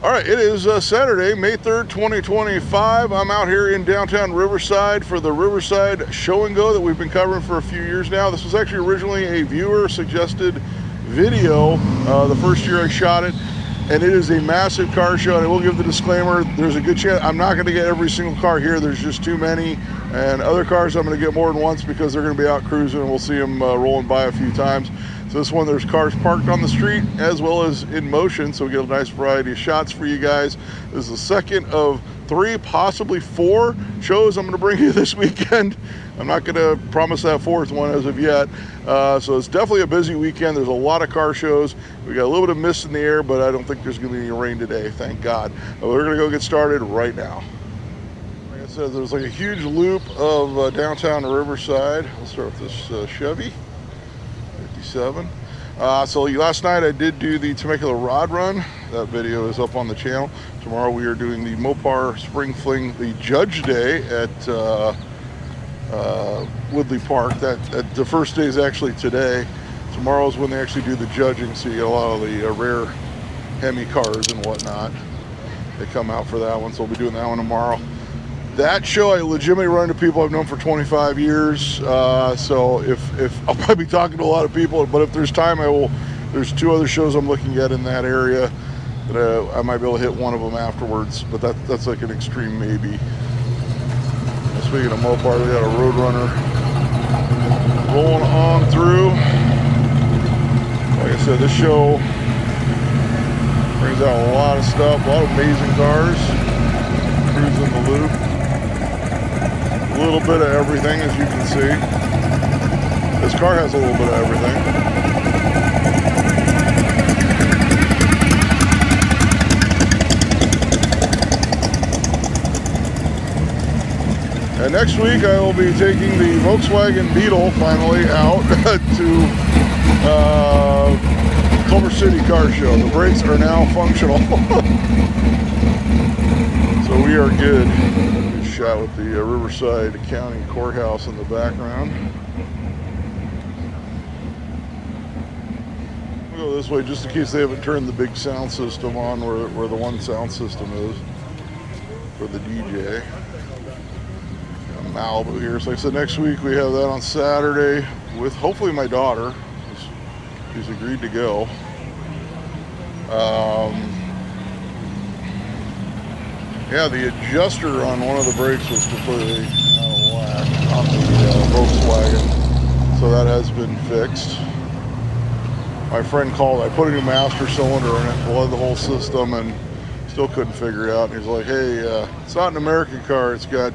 All right, it is Saturday, May 3rd, 2025. I'm out here in downtown Riverside for the Riverside Show and Go that we've been covering for a few years now. This was actually originally a viewer-suggested video the first year I shot it, and it is a massive car show. And I will give the disclaimer, there's a good chance I'm not going to get every single car here. There's just too many, and other cars I'm going to get more than once because they're going to be out cruising, and we'll see them rolling by a few times. So this one, there's cars parked on the street as well as in motion, so we get a nice variety of shots for you guys. This is the second of 3, possibly 4 shows I'm going to bring you this weekend. I'm not going to promise that 4th one as of yet. So it's definitely a busy weekend. There's a lot of car shows. We got a little bit of mist in the air, but I don't think there's going to be any rain today, thank God. We're going to go get started right now. Like I said, there's like a huge loop of downtown Riverside. Let's start with this Chevy 57. So last night I did do the Temecula Rod Run. That video is up on the channel. Tomorrow we are doing the Mopar Spring Fling, the Judge Day at Woodley Park. The first day is actually today. Tomorrow is when they actually do the judging, so you get a lot of the rare Hemi cars and whatnot. They come out for that one, so we'll be doing that one tomorrow. That show I legitimately run into people I've known for 25 years. So if I'll probably be talking to a lot of people, but if there's time, there's 2 other shows I'm looking at in that area that I might be able to hit one of them afterwards, but that's like an extreme maybe. Speaking of Mopar, we got a Roadrunner rolling on through. Like I said, this show brings out a lot of stuff, a lot of amazing cars, cruising the loop. A little bit of everything, as you can see. This car has a little bit of everything. And next week I will be taking the Volkswagen Beetle finally out to Culver City Car Show. The brakes are now functional. So we are good. Shot with the Riverside County Courthouse in the background. We'll go this way just in case they haven't turned the big sound system on where the one sound system is for the DJ. Malibu here. So like I said, next week we have that on Saturday with hopefully my daughter. She's agreed to go. Yeah, the adjuster on one of the brakes was completely out of whack on the Volkswagen, so that has been fixed. My friend called, I put a new master cylinder in it, bled the whole system, and still couldn't figure it out. And he's like, hey, it's not an American car, it's got,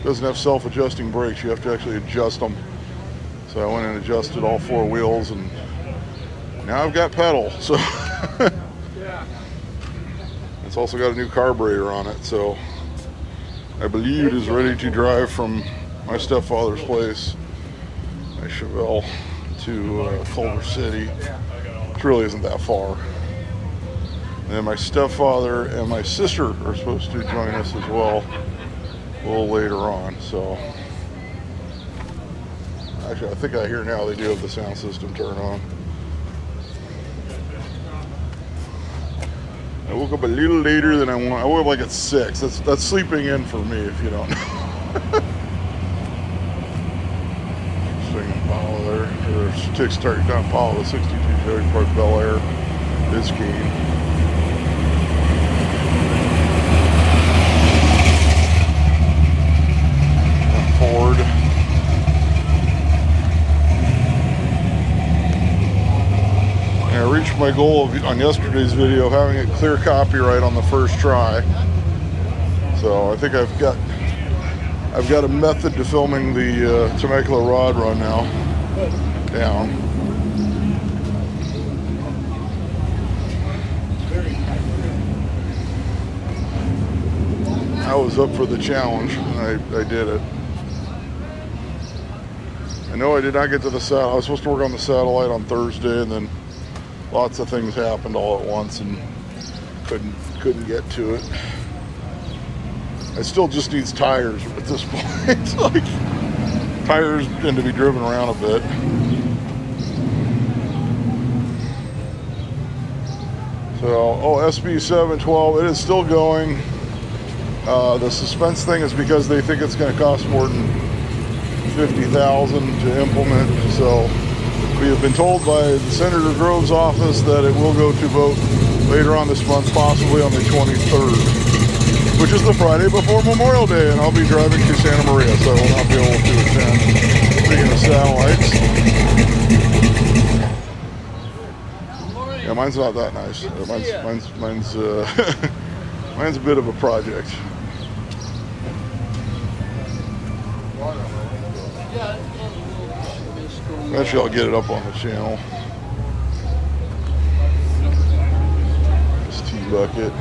doesn't have self-adjusting brakes, you have to actually adjust them. So I went and adjusted all 4 wheels, and now I've got pedal, so. It's also got a new carburetor on it, so I believe it is ready to drive from my stepfather's place, my Chevelle, to Culver City, which really isn't that far. And then my stepfather and my sister are supposed to join us as well a little later on. So actually, I think I hear now they do have the sound system turned on. I woke up a little later than I want. I woke up like at 6. That's sleeping in for me, if you don't know. Interesting Impala there. Or start down Impala, 62 Chevy Park Bel Air Biscayne. Ford. I reached my goal on yesterday's video of having it clear copyright on the first try. So I think I've got a method to filming the Temecula Rod Run now down. I was up for the challenge and I did it. I know I did not get to the satellite. I was supposed to work on the satellite on Thursday, and then lots of things happened all at once and couldn't get to it. It still just needs tires at this point. Like, tires tend to be driven around a bit. So, SB 712, it is still going. The suspense thing is because they think it's going to cost more than $50,000 to implement. So we have been told by Senator Grove's office that it will go to vote later on this month, possibly on the 23rd, which is the Friday before Memorial Day, and I'll be driving to Santa Maria, so I will not be able to attend. Speaking of satellites. Yeah, mine's not that nice. Mine's a bit of a project. Eventually I'll get it up on the channel. This tea bucket.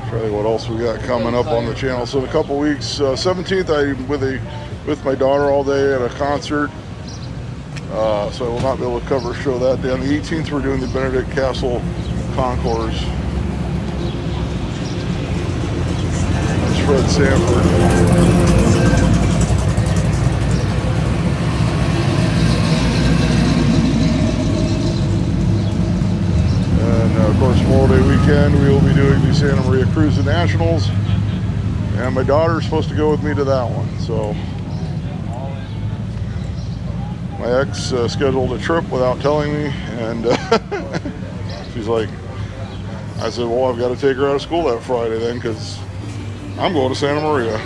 Try what else we got coming up on the channel. So in a couple weeks, 17th I'm with my daughter all day at a concert. So I will not be able to cover a show that day. On the 18th we're doing the Benedict Castle Concours. That's Fred Sanford. Of course, Memorial Day weekend, we will be doing the Santa Maria Cruise and Nationals, and my daughter is supposed to go with me to that one. So my ex scheduled a trip without telling me, and she's like, I said, well, I've got to take her out of school that Friday then, because I'm going to Santa Maria.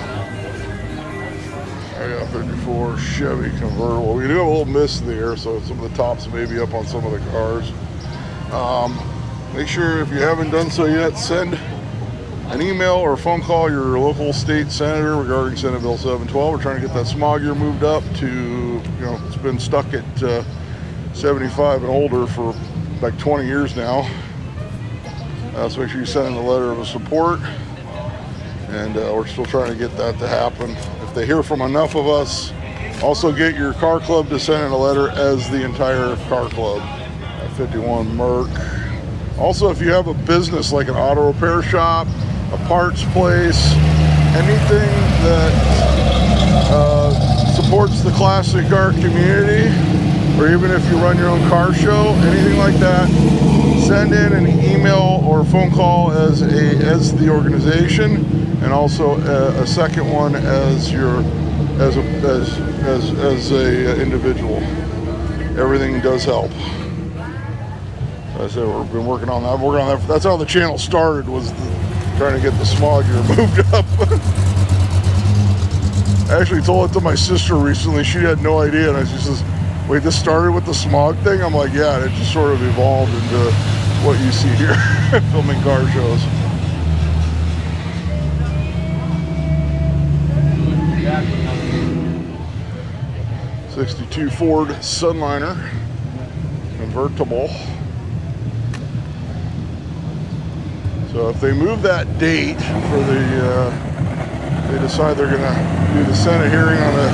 I got 54 Chevy convertible. We do have a little mist there, so some of the tops may be up on some of the cars. Make sure, if you haven't done so yet, send an email or a phone call your local state senator regarding Senate Bill 712. We're trying to get that smog year moved up to, it's been stuck at 75 and older for like 20 years now. So make sure you send in a letter of support. And we're still trying to get that to happen. If they hear from enough of us, also get your car club to send in a letter as the entire car club. 51 Merc. Also, if you have a business like an auto repair shop, a parts place, anything that supports the classic car community, or even if you run your own car show, anything like that, send in an email or phone call as the organization, and also a second one as a individual. Everything does help. I said we've been working on that. That's how the channel started, was trying to get the smog gear moved up. I actually told it to my sister recently. She had no idea, and she says, wait, this started with the smog thing? I'm like, yeah, it just sort of evolved into what you see here, filming car shows. '62 Ford Sunliner, convertible. So if they move that date for they decide they're going to do the Senate hearing on the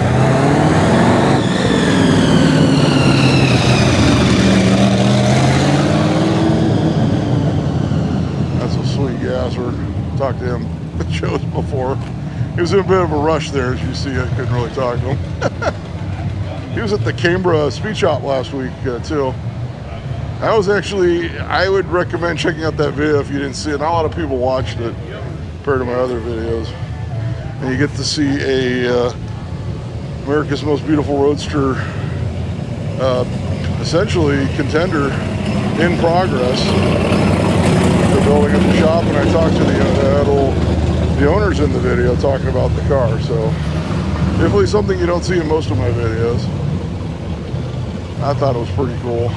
that's a sweet gasser. Talked to him at shows before. He was in a bit of a rush there, as you see. I couldn't really talk to him. He was at the Cambria Speed Shop last week too. I would recommend checking out that video if you didn't see it. Not a lot of people watched it compared to my other videos. And you get to see America's Most Beautiful Roadster, essentially contender in progress. They're building up the shop, and I talked to the owners in the video talking about the car. So definitely something you don't see in most of my videos. I thought it was pretty cool.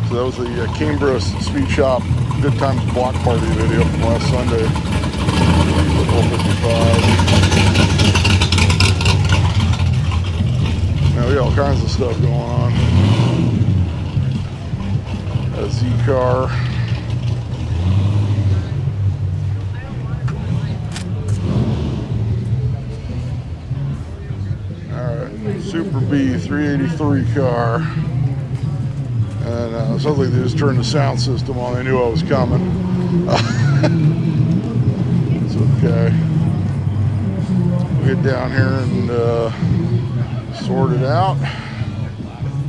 So that was the Cambria Speed Shop Good Times Block Party video from last Sunday. 455. Now we got all kinds of stuff going on. A Z car. Alright, Super B 383 car. And it sounds like they just turned the sound system on. They knew I was coming. It's okay. We'll get down here and sort it out.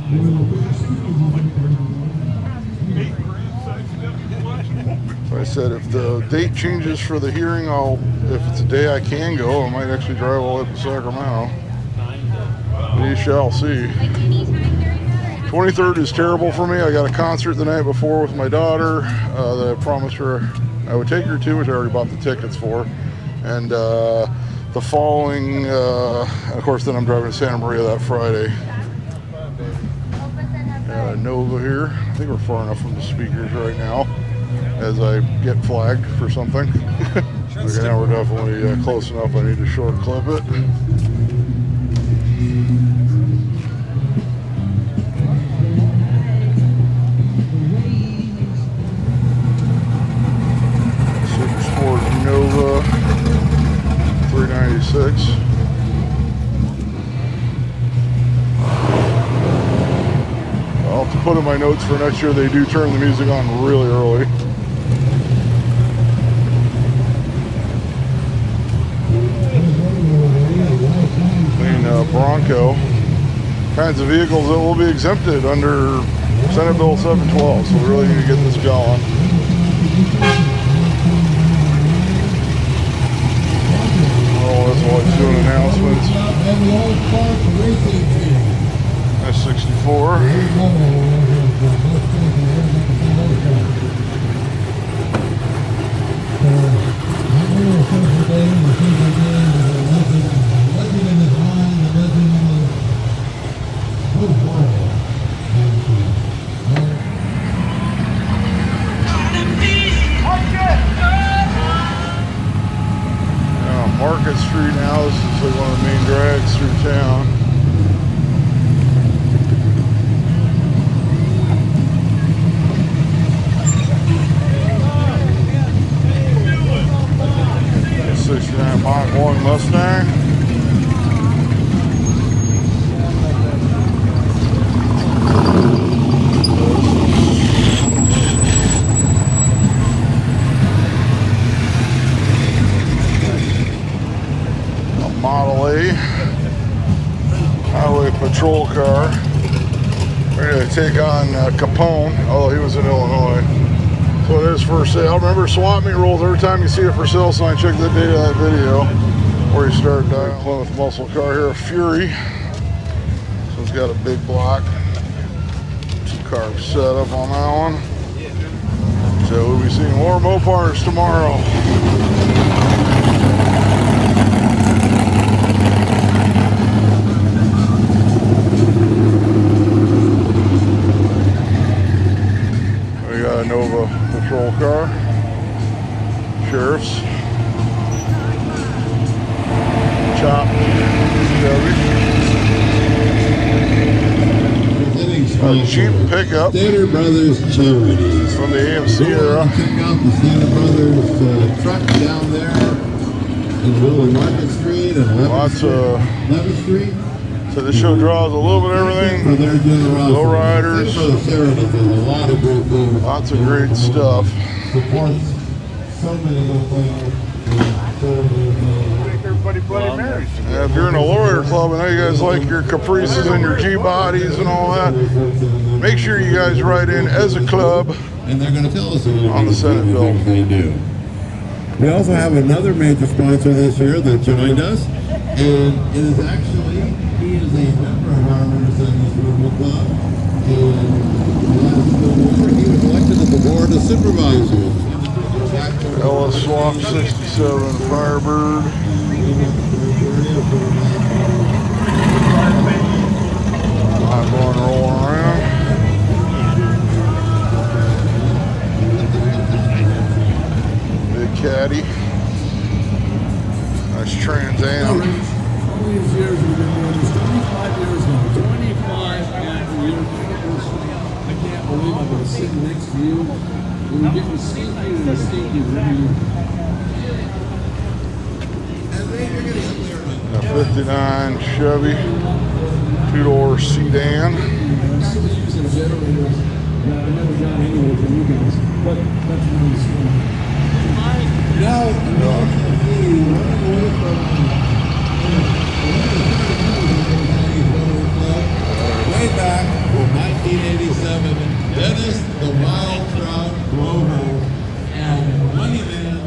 So I said if the date changes for the hearing, if it's a day I can go, I might actually drive all the way up to Sacramento. We shall see. 23rd is terrible for me. I got a concert the night before with my daughter that I promised her I would take her to, which I already bought the tickets for. And the following, of course, then I'm driving to Santa Maria that Friday. Nova here. I think we're far enough from the speakers right now as I get flagged for something. Okay, now we're definitely close enough. I need to short clip it. Super Sport Nova 396. I'll have to put in my notes for next year, they do turn the music on really early. Bronco, kinds of vehicles that will be exempted under Senate Bill 712, so we really need to get this going. Oh, that's why he's doing announcements. That's 64. Market Street now. This is like one of the main drags through town. '69 Mach 1 Mustang. Model A highway patrol car ready to take on Capone, although he was in Illinois. So it is for sale. Remember, swap meet rules. Every time you see a for sale sign, check the date of that video where you start dialing. Plymouth muscle car here, a Fury. So it's got a big block. 2-car setup on that one. So we'll be seeing more Mopars tomorrow. Nova patrol car, sheriff's, chop, Chevy, a Jeep pickup Stater Brothers Charities from the AMC era. Check out the Stater Brothers truck down there in Willow Market Street and 11th Street. So this show draws a little bit of everything. Lowriders. Lots of great stuff. If you're in a lawyer club, I know you guys like your Caprices and your G-bodies and all that. Make sure you guys write in as a club and they're going to tell us on the Senate bill. They do. We also have another major sponsor this year that joined us, and it is actually, he is a member of our Riverside Football Club, and he was elected to the board of supervisors. Ellis Swap 67 Firebird. I'm going to roll around. Big Caddy. Nice Trans Am. All these years we've been doing this, 25 years now, 25 years. I can't believe I've been sitting next to you. We were getting stinky and stinky review. A 59 Chevy 2-door sedan. I'm still using generators that I never got anywhere from you guys, but that's another story. Now, way back, from 1987, Dennis the Wild Trout Grover, and Moneyman.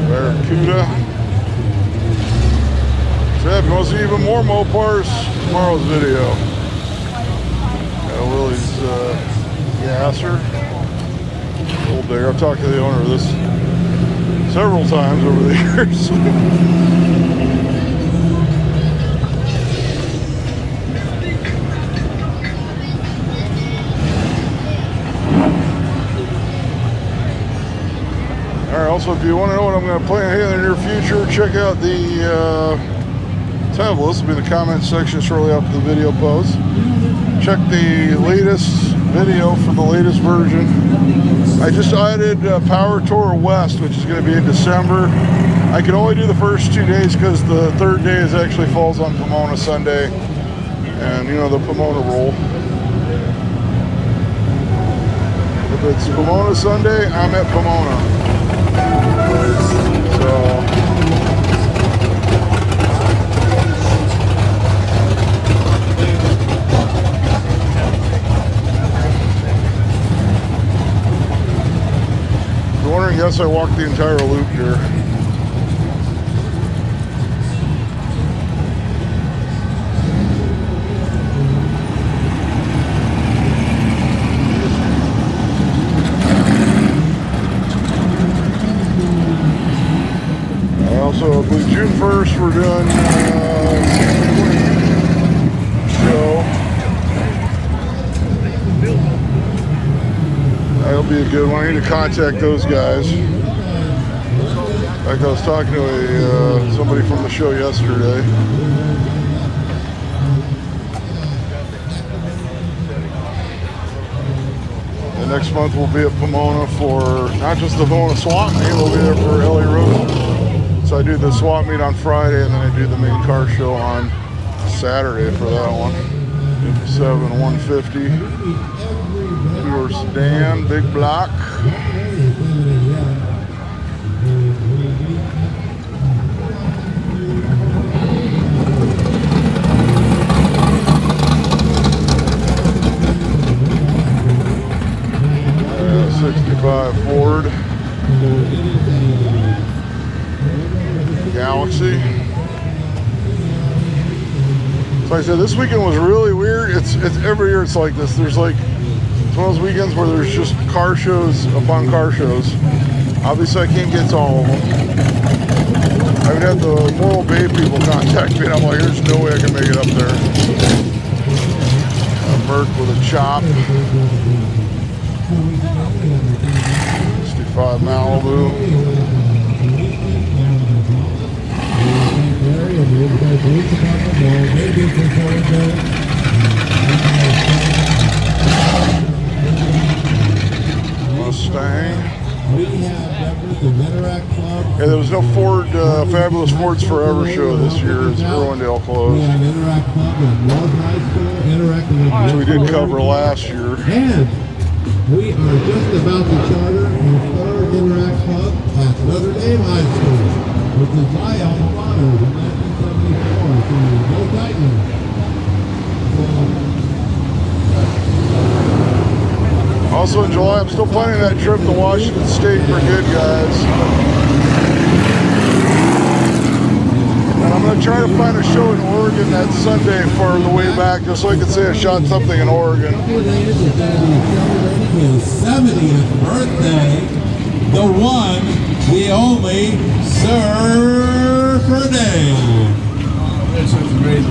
Barracuda. So if you want to see even more Mopars, tomorrow's video. Willie's gasser. Old digger. I've talked to the owner of this several times over the years. Alright, also if you want to know what I'm going to play here in the near future, check out the title. This will be in the comments section shortly after the video post. Check the latest video for the latest version. I just added Power Tour West, which is going to be in December. I can only do the first 2 days because the third day actually falls on Pomona Sunday. And you know the Pomona rule. If it's Pomona Sunday, I'm at Pomona. So if you're wondering, yes, I walked the entire loop here. Also, I believe June 1st we're doing show. That'll be a good one. I need to contact those guys. In fact, I was talking to somebody from the show yesterday. And next month we'll be at Pomona for not just the Pomona Swap Meet, we'll be there for Ellie Rose. So I do the swap meet on Friday, and then I do the main car show on Saturday for that one. 57 150. Two-door sedan, big block. '65 Ford. Galaxy. So like I said, this weekend was really weird. It's every year it's like this. There's like, it's one of those weekends where there's just car shows upon car shows. Obviously I can't get to all of them. I would have the Morro Bay people contact me and I'm like, there's no way I can make it up there. A Merc with a chop. 65 Malibu. Mustang. Yeah, there was no Ford Fabulous Fords Forever show this year. It's Irwindale closed. Which we did cover last year. And we are just about to charter our third Interact Club at Notre Dame High School, which is my alma mater in 1974. So go Titans. Also in July, I'm still planning that trip to Washington State for good, guys. And I'm going to try to find a show in Oregon that Sunday for the way back, just so I can say I shot something in Oregon. His 70th birthday, the one, the only Surfer Day. This is great.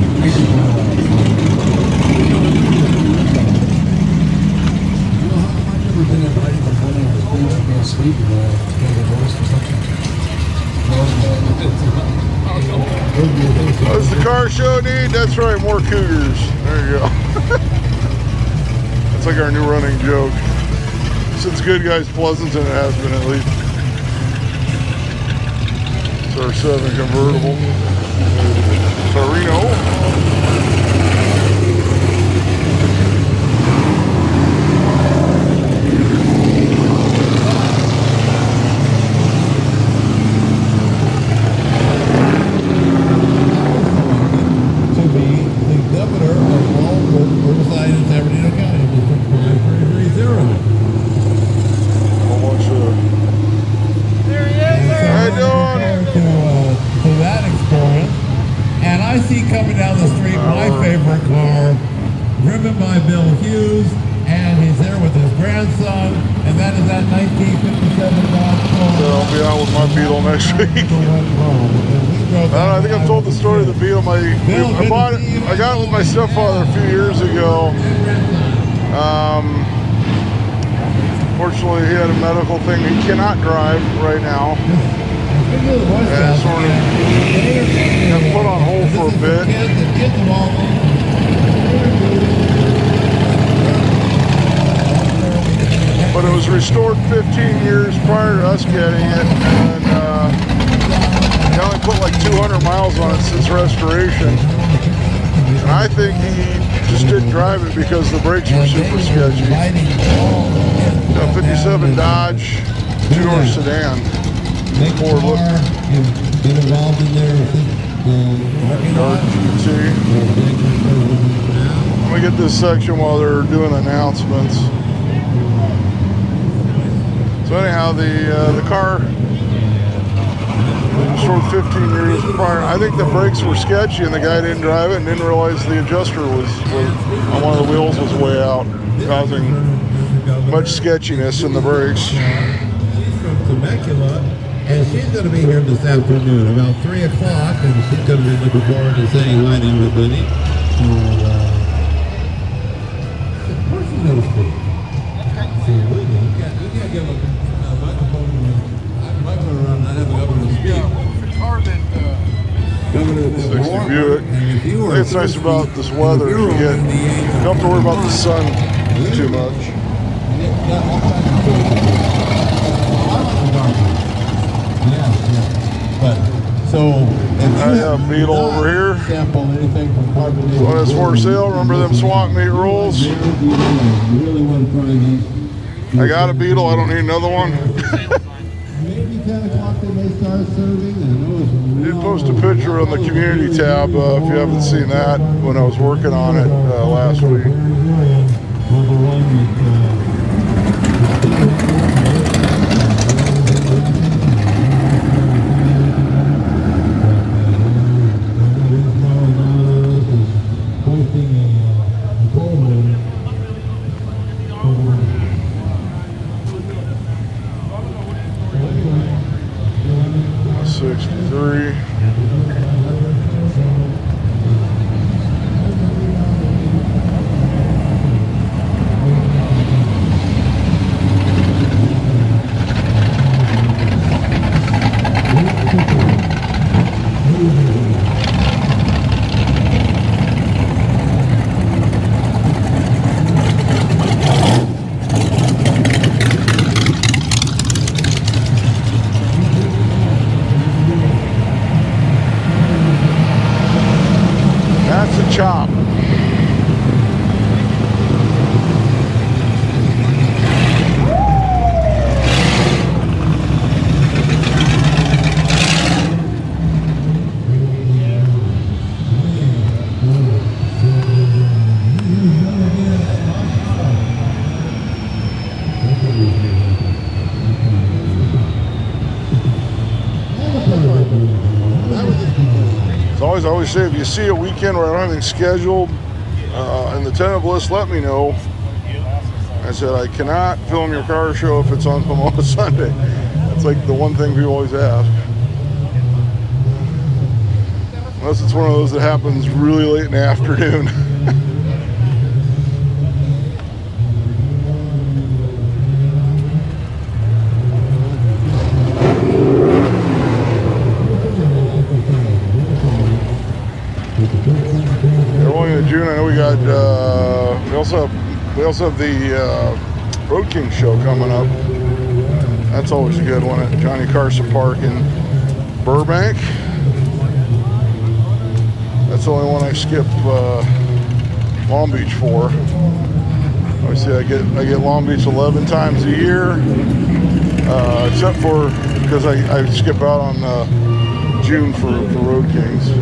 Been invited to one of the things you can't sleep to divorce or something. What does the car show need? That's right, more cougars. There you go. That's like our new running joke. Since Good Guys Pleasanton, it has been at least. It's our 7 convertible. Torino. I see coming down the street my favorite car, driven by Bill Hughes, and he's there with his grandson, and that is that 1957 Dodge Corolla. So I'll be out with my Beetle next week. I think I've told the story of the Beetle. I bought it. I got it with my stepfather a few years ago. Fortunately, he had a medical thing. He cannot drive right now. And sort of got put on hold for a bit. But it was restored 15 years prior to us getting it, and he only put like 200 miles on it since restoration. And I think he just didn't drive it because the brakes were super sketchy. 57 Dodge, two-door sedan. Ford look. Get involved in there. Dark GT. Let me get this section while they're doing announcements. So anyhow, the car was restored 15 years prior. I think the brakes were sketchy and the guy didn't drive it and didn't realize the adjuster was on one of the wheels was way out, causing much sketchiness in the brakes. She's from Temecula, and she's going to be here this afternoon about 3 o'clock, and she's going to be looking forward to saying hi to everybody. So, of course she's going to speak. See, we can't give a microphone around not having government to speak. Governor 60 Buick. It's nice about this weather. You don't have to worry about the sun too much. But so I have Beetle over here. Sample anything from carbon. So that's for sale. Remember them swamp meat rules? You really want to try these. I got a Beetle. I don't need another one. Maybe 10 o'clock they may start serving. I did post a picture on the community tab if you haven't seen that when I was working on it last week. Chop. I always say, if you see a weekend where I don't have anything scheduled in the tentative list, let me know. I said I cannot film your car show if it's on Pomona Sunday. That's like the one thing people always ask. Unless it's one of those that happens really late in the afternoon. June, I know we got. We also have the Road King show coming up. That's always a good one at Johnny Carson Park in Burbank. That's the only one I skip Long Beach for. Obviously, I get Long Beach 11 times a year, except for because I skip out on June for Road Kings.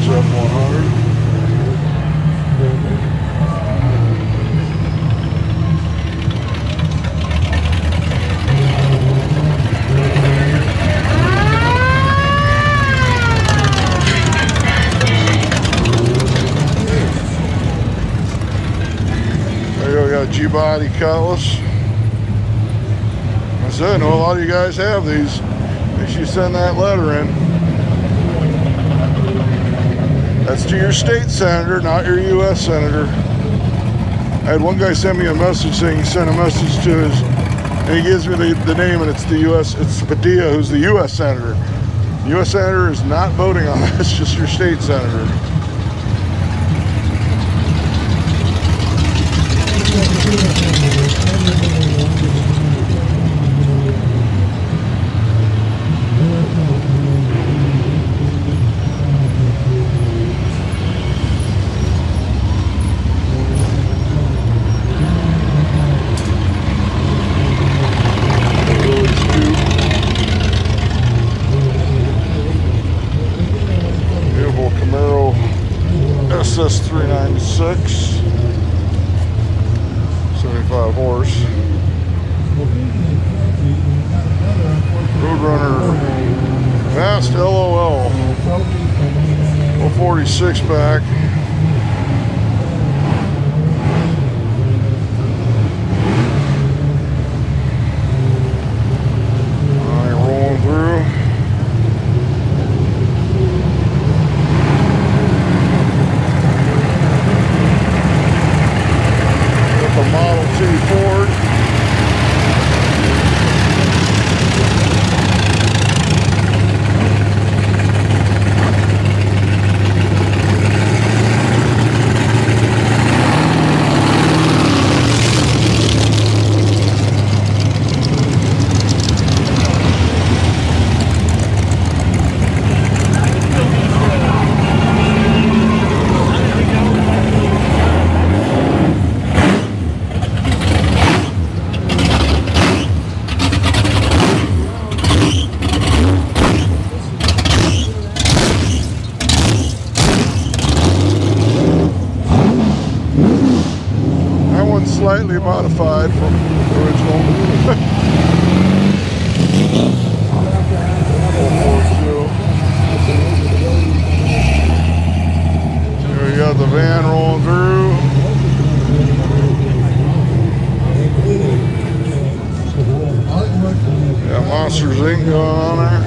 F100. G-body cutlass. I said, I know a lot of you guys have these. Make sure you send that letter in. That's to your state senator, not your U.S. senator. I had one guy send me a message saying he sent a message to his, and he gives me the name, and it's the U.S. It's Padilla, who's the U.S. senator. The U.S. senator is not voting on this, just your state senator. SS396, 75 horse. Roadrunner Fast LOL 146 pack. Alright, rolling through. Model 2 Ford. Slightly modified from the original. Here we got the van rolling through. Got Monsters Inc. going on there.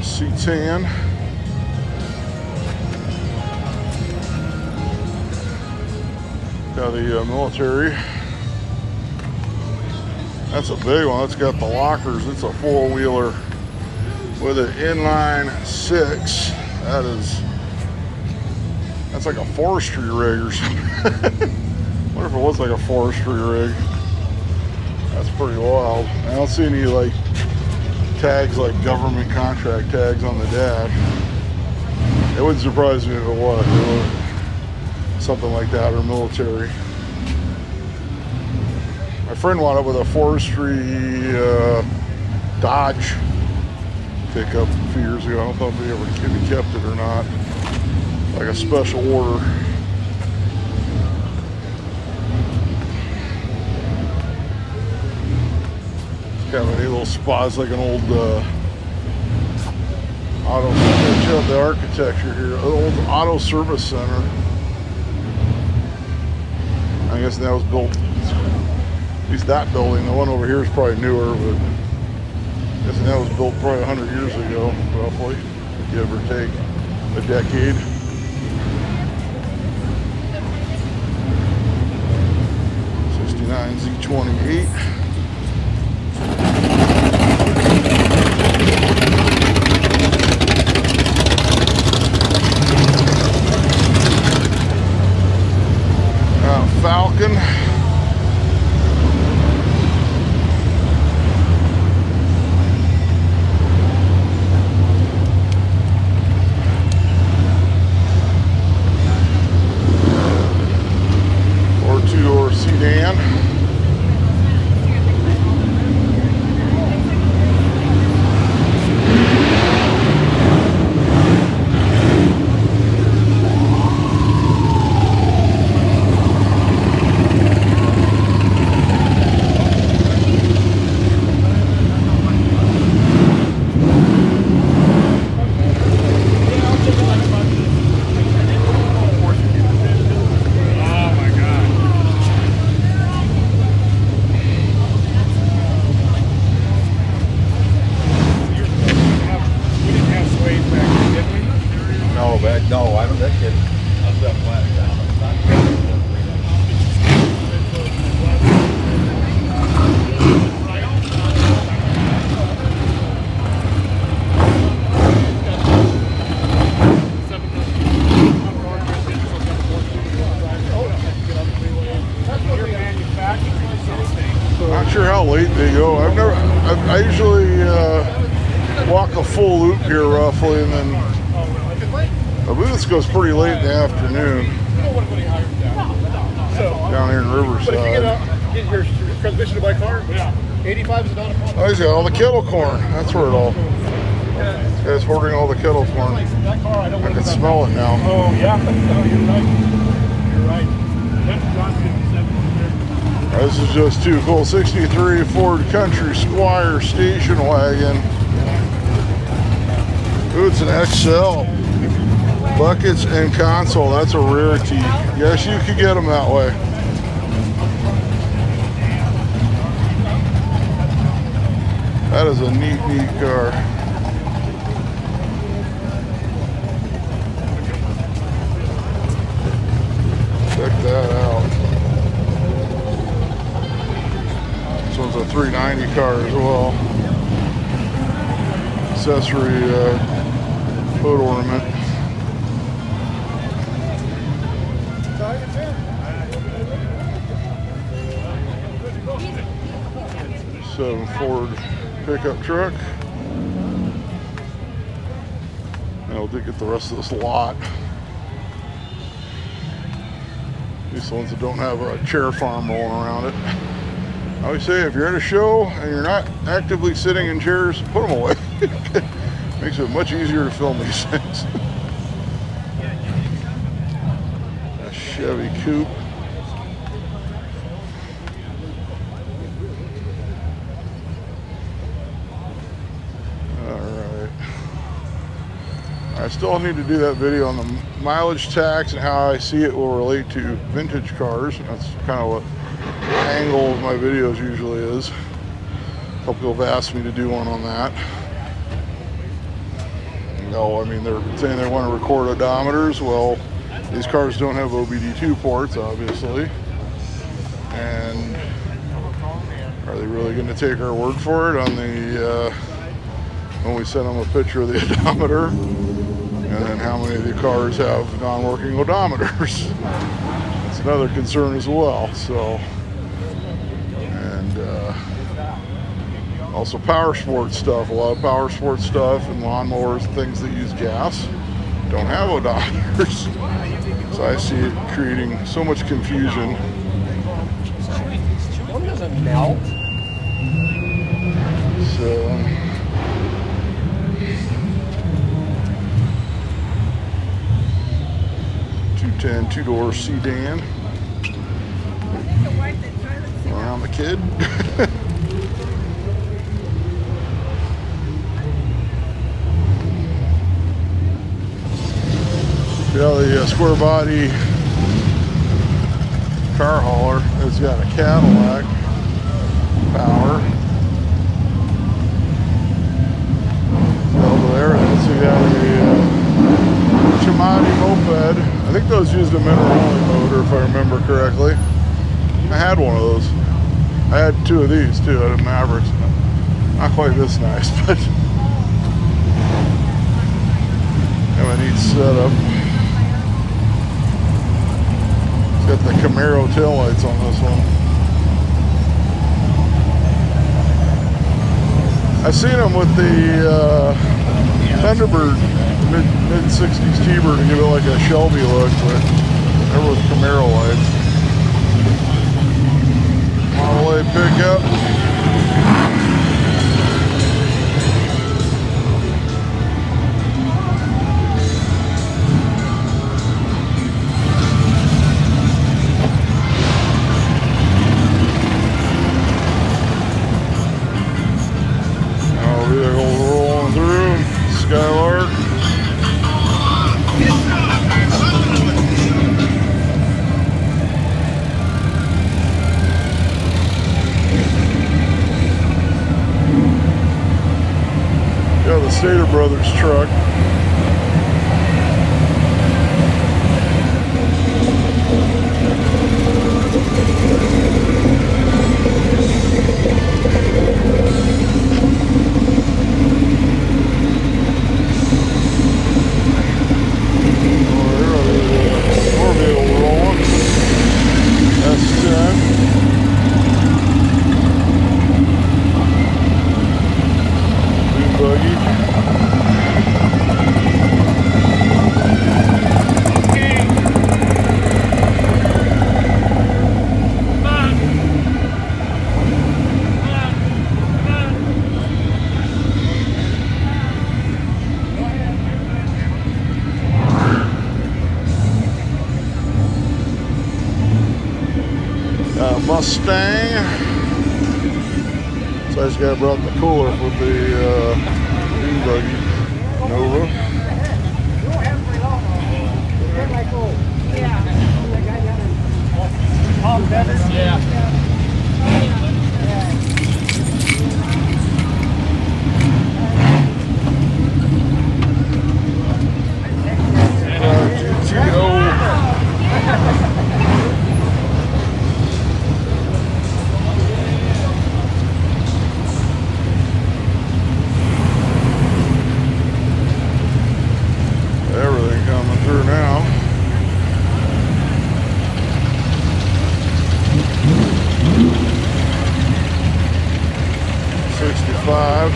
C10. Got the military. That's a big one. It's got the lockers. It's a four-wheeler with an inline 6. That's like a forestry rig or something. Wonder if it was like a forestry rig. That's pretty wild. I don't see any like tags, like government contract tags on the dash. It wouldn't surprise me if it was. Something like that, or military. My friend wound up with a forestry Dodge pickup a few years ago. I don't know if he kept it or not. Like a special order. Got a little spot. It's like an old auto. Check out the architecture here. An old auto service center. I guess that was built. At least that building. The one over here is probably newer, but I guess that was built probably 100 years ago, roughly, give or take a decade. '69 Z28. Falcon. No, I don't. That kid. Not sure how late they go. I usually walk a full loop here roughly, and then I believe this goes pretty late in the afternoon down here in Riverside. Get your transmission by car. Yeah. 85 is not a problem. Oh, he's got all the kettle corn. That's where it all. This guy's hoarding all the kettle corn. I can smell it now. Oh, yeah. No, you're right. You're right. This is just too cool. 63 Ford Country Squire station wagon. Ooh, it's an XL. Buckets and console. That's a rarity. Yes, you could get them that way. That is a neat car. Check that out. This one's a 390 car as well. Accessory hood ornament. '7 Ford pickup truck. And we'll get the rest of this lot. These ones that don't have a chair farm rolling around it. I always say if you're at a show and you're not actively sitting in chairs, put them away. Makes it much easier to film these things. A Chevy Coupe. I still need to do that video on the mileage tax and how I see it will relate to vintage cars. That's kind of what the angle of my videos usually is. A couple people have asked me to do one on that. No, I mean, they're saying they want to record odometers. Well, these cars don't have OBD2 ports, obviously. And are they really going to take our word for it on the when we send them a picture of the odometer? And then how many of the cars have non-working odometers? That's another concern as well. So, and also power sports stuff. A lot of power sports stuff and lawnmowers and things that use gas don't have odometers. So I see it creating so much confusion. One doesn't melt. So. 210 two-door sedan. Around the kid. Yeah, the square body car hauler has got a Cadillac power. Over there, let's see, got a Chimani moped. I think those used a mineral motor, if I remember correctly. I had one of those. I had two of these too. I had a Mavericks. Not quite this nice, but have a neat setup. It's got the Camaro taillights on this one. I've seen them with the Thunderbird mid-60s T-Bird to give it like a Shelby look, but never with Camaro lights. Model A pickup. Vehicles rolling through. Skylark. Yeah, the Stater Brothers truck. Mustang. So this guy brought the cooler with the dune buggy Nova. GTO. Everything coming through now. $65.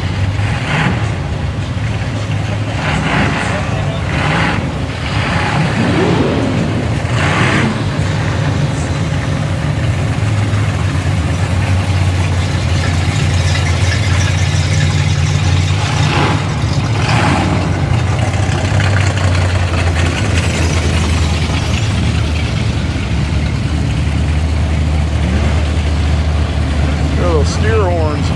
Steer horns.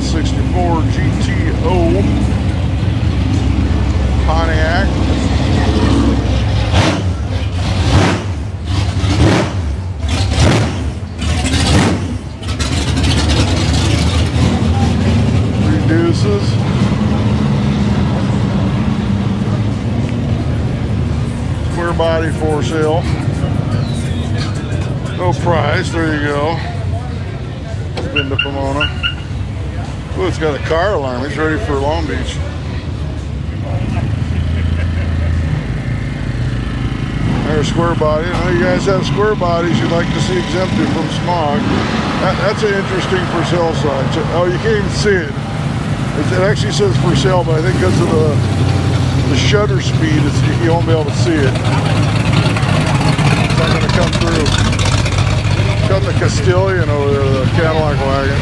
'64 GTO Pontiac. Reduces. Square body for sale. No price, there you go. Spin to Pomona. Oh, it's got a car alarm. It's ready for Long Beach. There's square body. I know you guys have square bodies you'd like to see exempted from smog. That's an interesting for sale sign. Oh, you can't even see it. It actually says for sale, but I think because of the shutter speed, you won't be able to see it. It's not going to come through. Got the Castilian over there, the Cadillac wagon.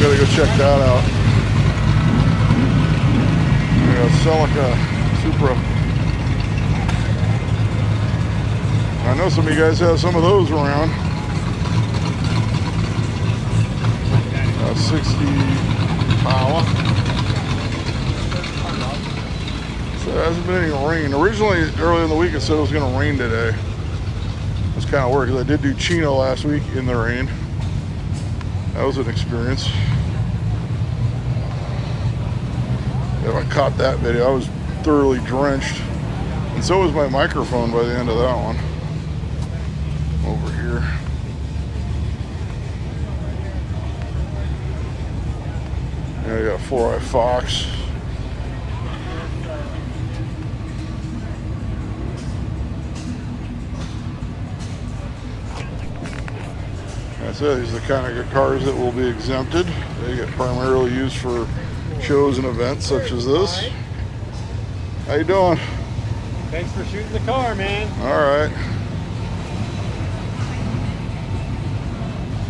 Gotta go check that out. We got Celica Supra. I know some of you guys have some of those around. 60 Impala. So there hasn't been any rain. Originally, early in the week, it said it was going to rain today. It's kind of weird because I did do Chino last week in the rain. That was an experience. If I caught that video, I was thoroughly drenched. And so was my microphone by the end of that one. Over here. Yeah, I got 4i Fox. That's it. These are the kind of cars that will be exempted. They get primarily used for shows and events such as this. How you doing? Thanks for shooting the car, man. All right.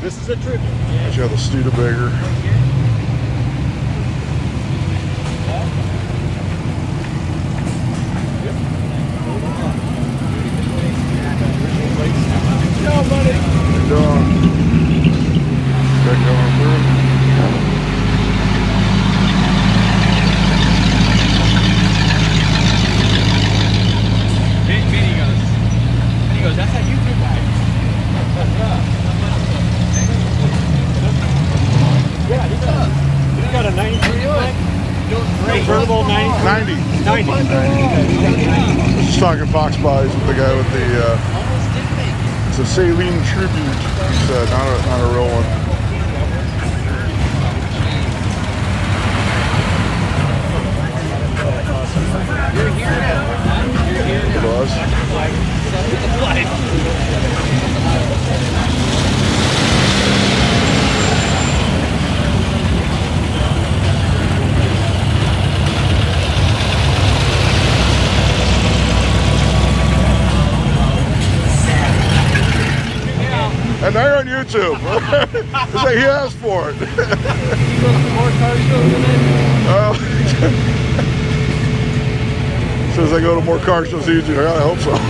This is a trip. You got the Studebaker. Yo, buddy. How you doing? Check going through. He goes, that's how you do that. Yeah, he does. He's got a 93 convertible 90. 90. Just talking Fox bodies with the guy with the it's a saline tribute, he said, not a real one. You're here now. You're here now. Buzz. And they're on YouTube. It's like he asked for it. Oh. So as I go to more car shows easier. I hope so. Got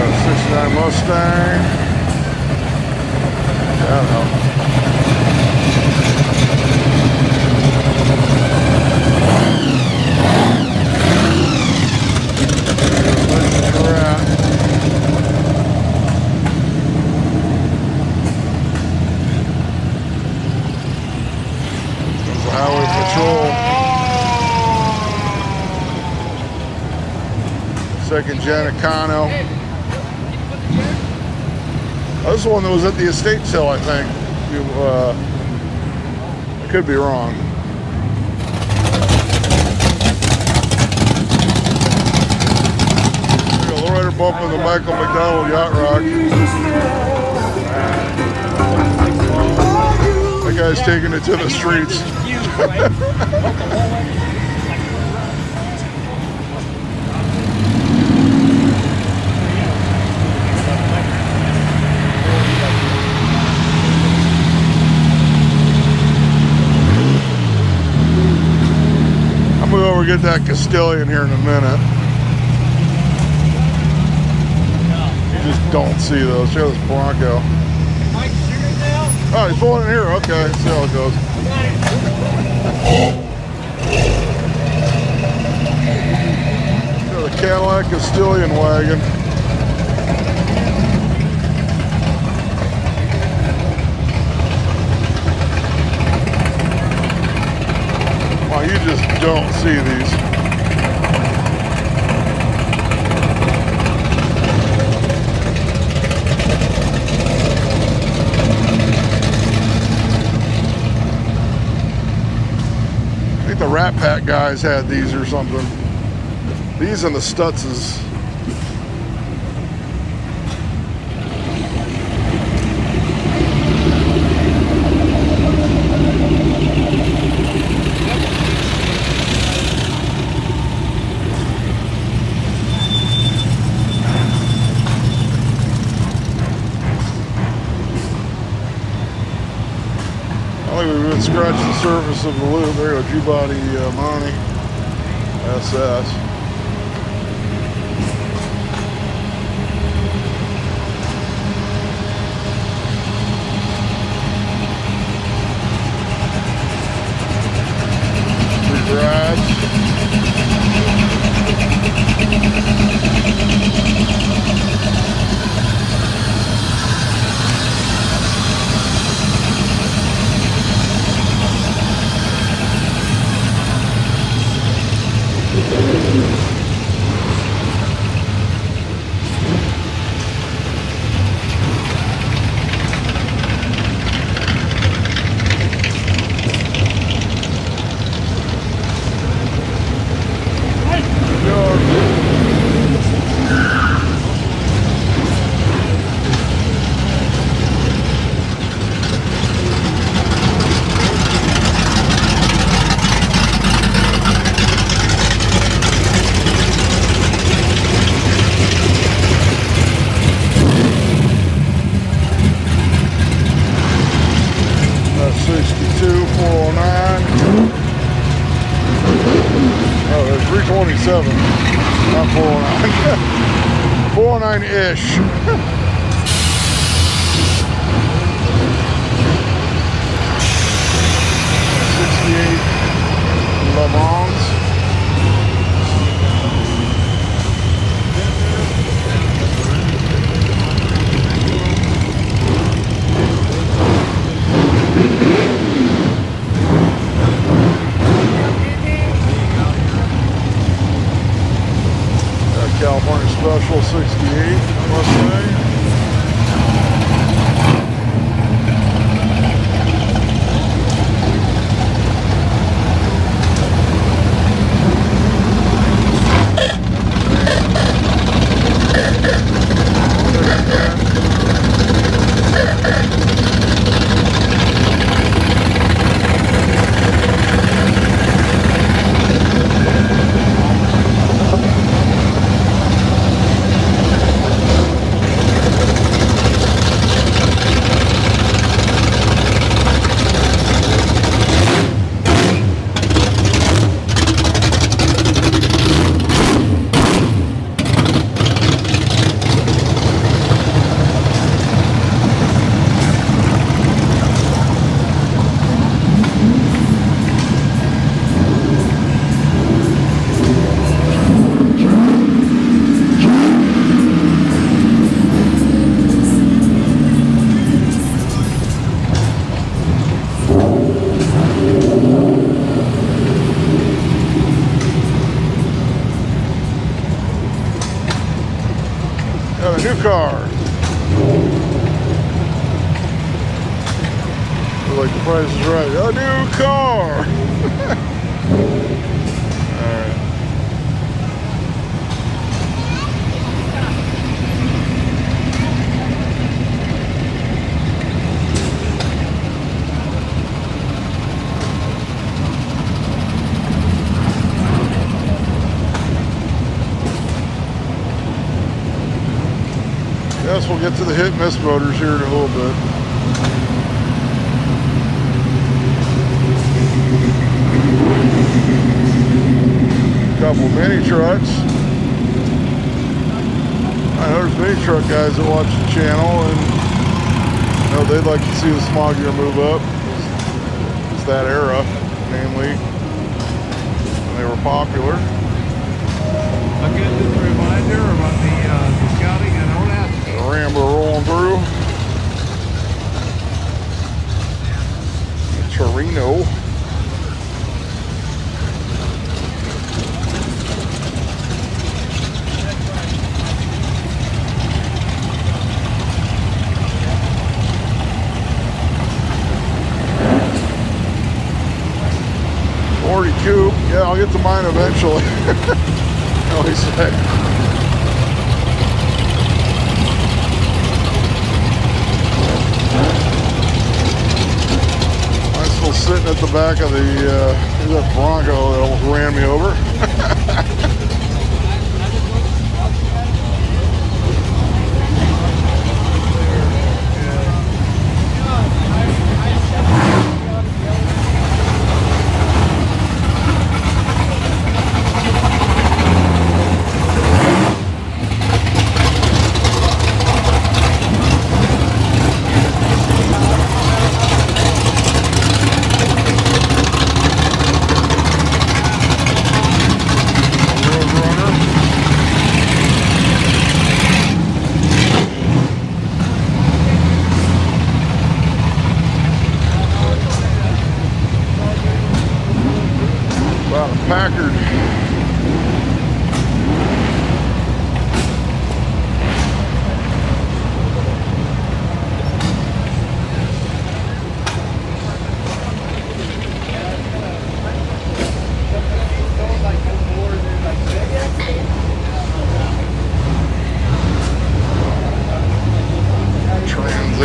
a 69 Mustang. Yeah, no. Highway Patrol. Second gen Econo. This is the one that was at the estate sale, I think. I could be wrong. A lowrider bump in the Michael McDonald Yacht Rock. That guy's taking it to the streets. I'm gonna go over and get that Castilian here in a minute. You just don't see those. Check out this Bronco. Oh, he's pulling in here. Okay, let's see how it goes. Got a Cadillac Castilian wagon. Wow, you just don't see these. The Rat Pack guys had these or something. These and the Stutzes. We've been scratching the surface of the loop. There you go, G-Body Monty SS. Riverside. Oh, there's 327, not 409. 409-ish. 68 Le Mans. California Special 68 Mustang. car. Like the Price is Right. A new car. All right. Yes, we'll get to the hit and miss motors here in a little bit. Couple mini trucks. I know there's mini truck guys that watch the channel, and you know they'd like to see the smog gear move up. It's that era, mainly, when they were popular. Again, just a reminder about the scouting and OLAP. The Rambler rolling through. The Torino. Coupe. Yeah, I'll get to mine eventually. No, he said. I'm still sitting at the back of the Bronco that almost ran me over.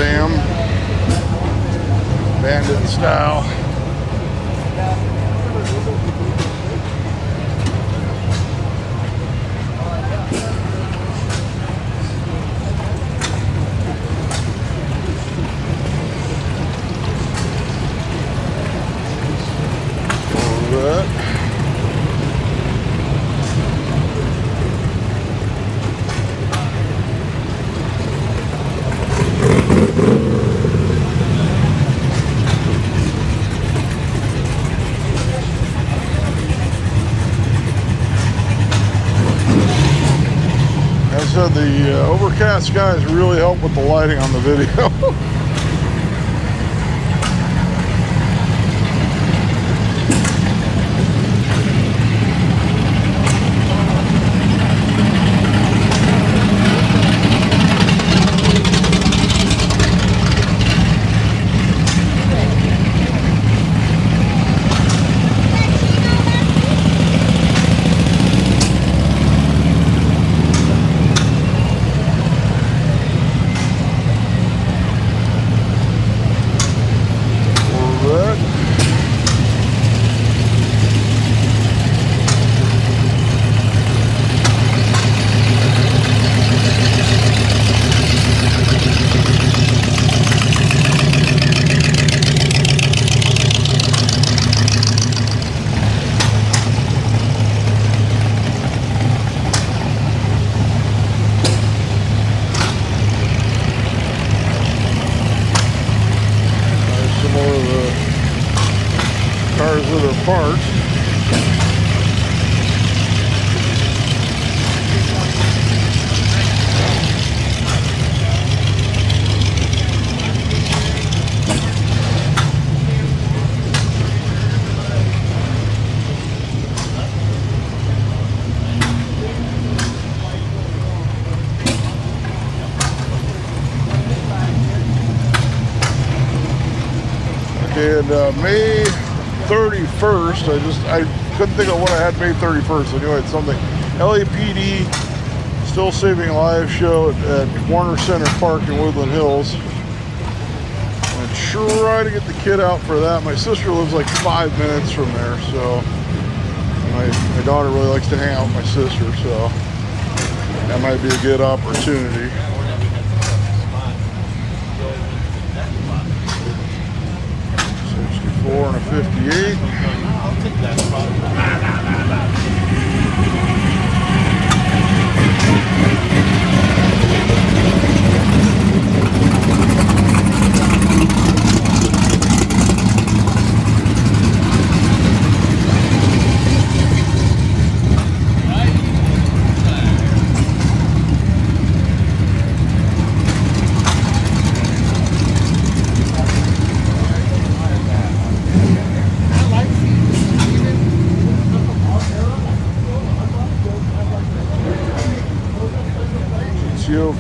'em. As I said, the overcast skies really help with the lighting on the video. And May 31st, I couldn't think of what I had May 31st. I knew I had something. LAPD Still Saving Lives show at Warner Center Park in Woodland Hills. I'm trying to get the kid out for that. My sister lives like 5 minutes from there, so my daughter really likes to hang out with my sister, so that might be a good opportunity. And a 58. I'll take that spot.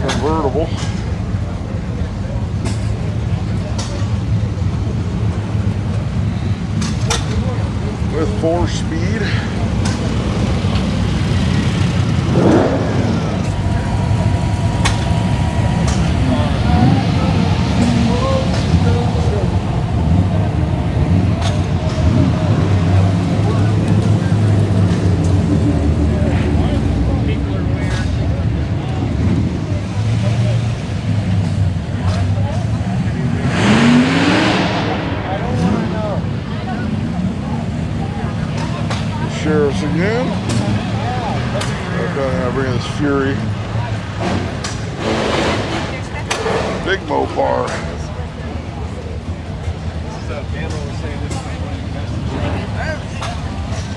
Convertible. With 4-speed. Sheriff's again. Okay, I bring this Fury. Big Mopar.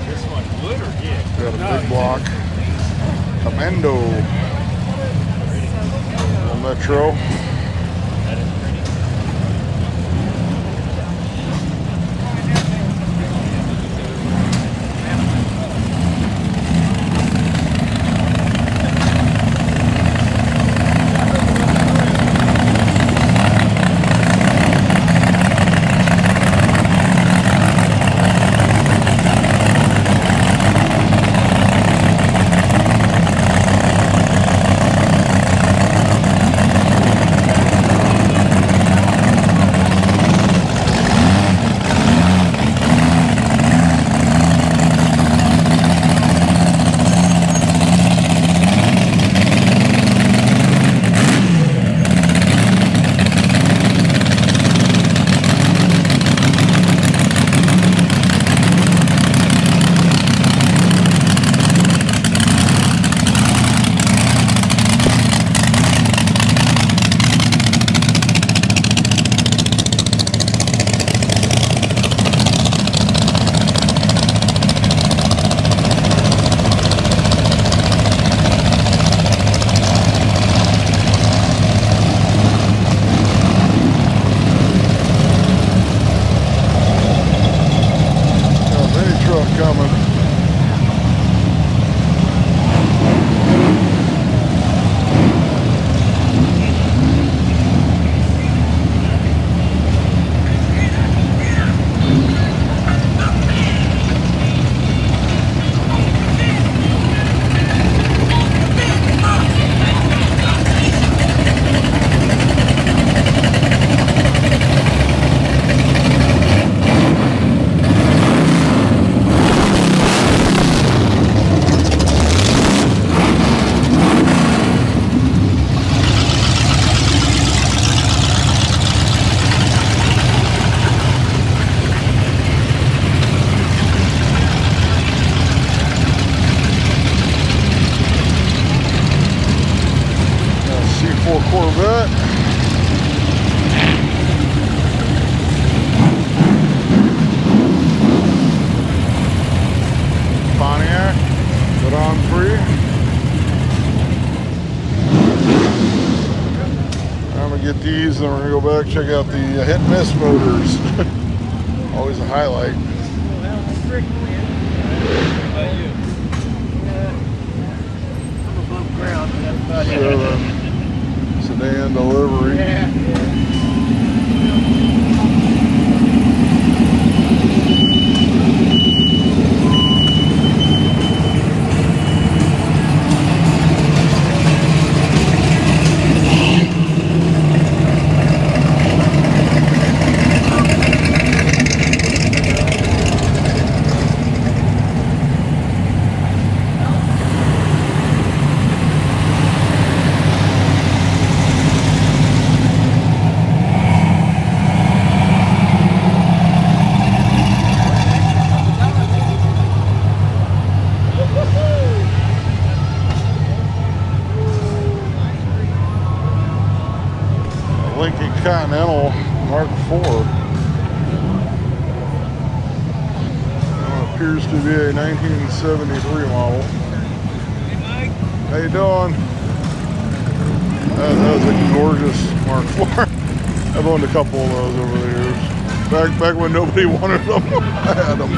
This one good or yeah? Got a big block. Commando. Metro. Coming. Corvette. Pontiac, Grand Prix. I'm gonna get these, and we're gonna go back and check out the hit and miss motors. Always a highlight. Sedan delivery. Continental Mark IV. Appears to be a 1973 model. How you doing? That was a gorgeous Mark IV. I've owned a couple of those over the years. Back when nobody wanted them, I had them.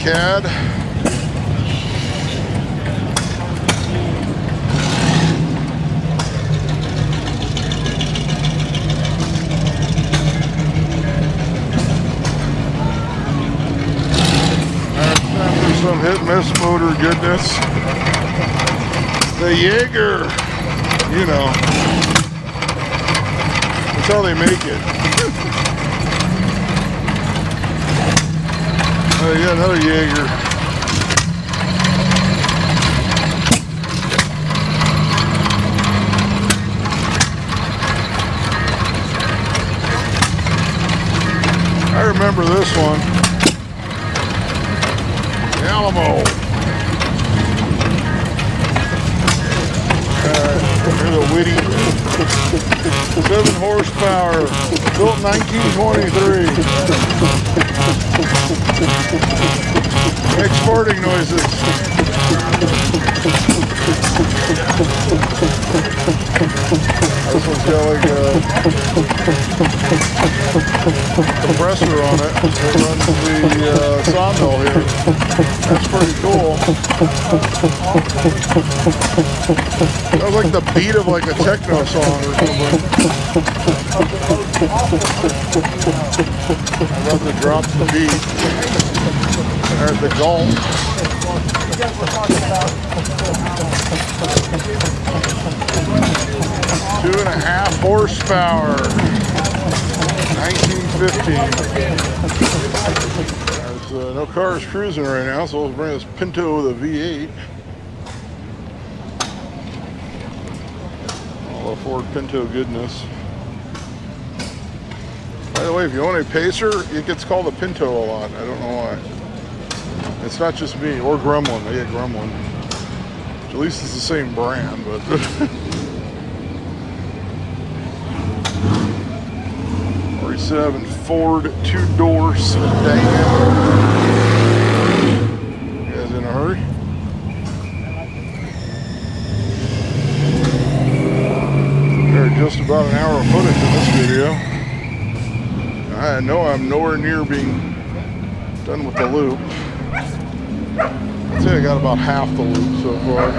CAD. Time for some hit-miss motor goodness. The Jaeger, you know, that's how they make it. Oh, yeah, another Jaeger. I remember this one. The Alamo. Here's a Witty. 7 horsepower. Built 1923. Exporting noises. This one's got like a compressor on it that runs the sawmill here. That's pretty cool. Sounds like the beat of like a techno song or something. I'm about to drop the beat. There's the Gulf. 2.5 horsepower. 1915. There's no cars cruising right now, so let's bring this Pinto with a V8. All the Ford Pinto goodness. By the way, if you own a Pacer, it gets called a Pinto a lot. I don't know why. It's not just me, or Gremlin. I get Gremlin. At least it's the same brand, but... 47 Ford 2-door sedan. You guys in a hurry? There's just about an hour of footage in this video. I know I'm nowhere near being done with the loop. I'd say I got about half the loop so far.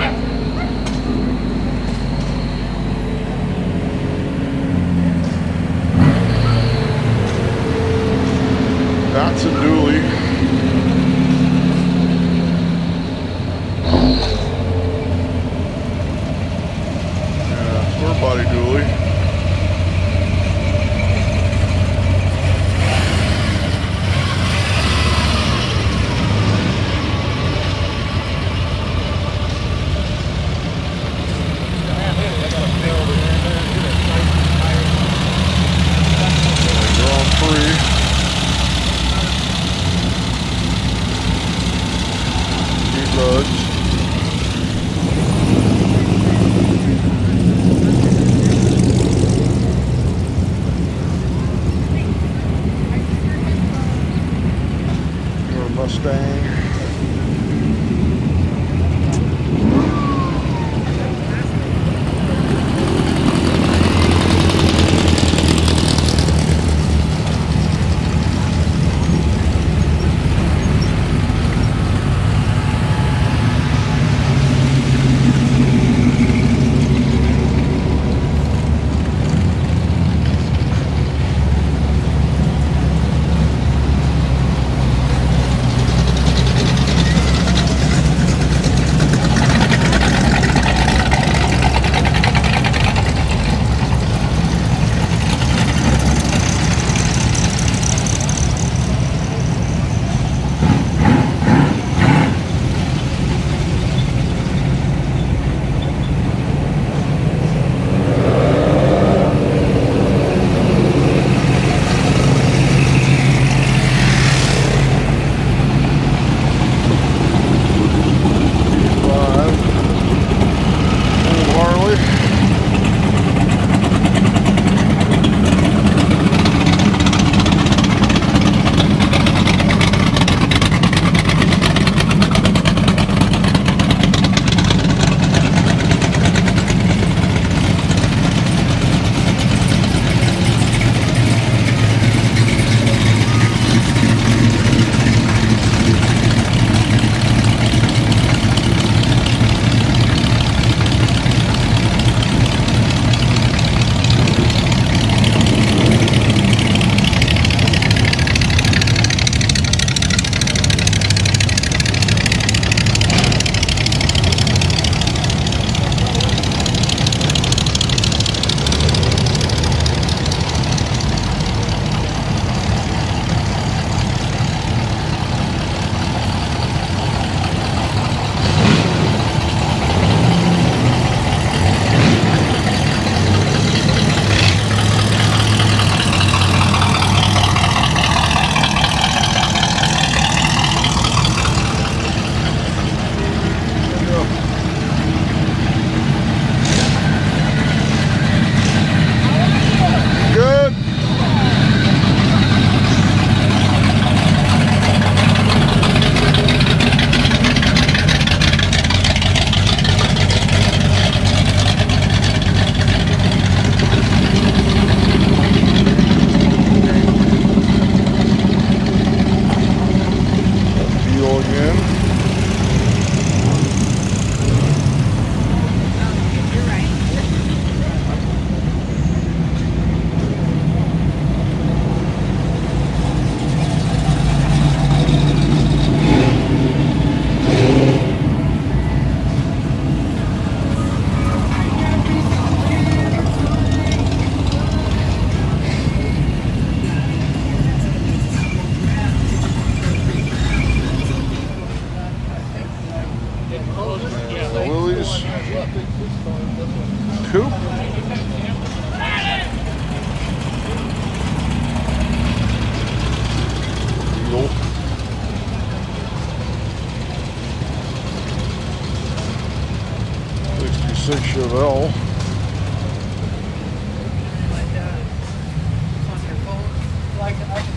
That's a dually. Yeah, square body dually. Grand Prix. Roads. Or Mustang.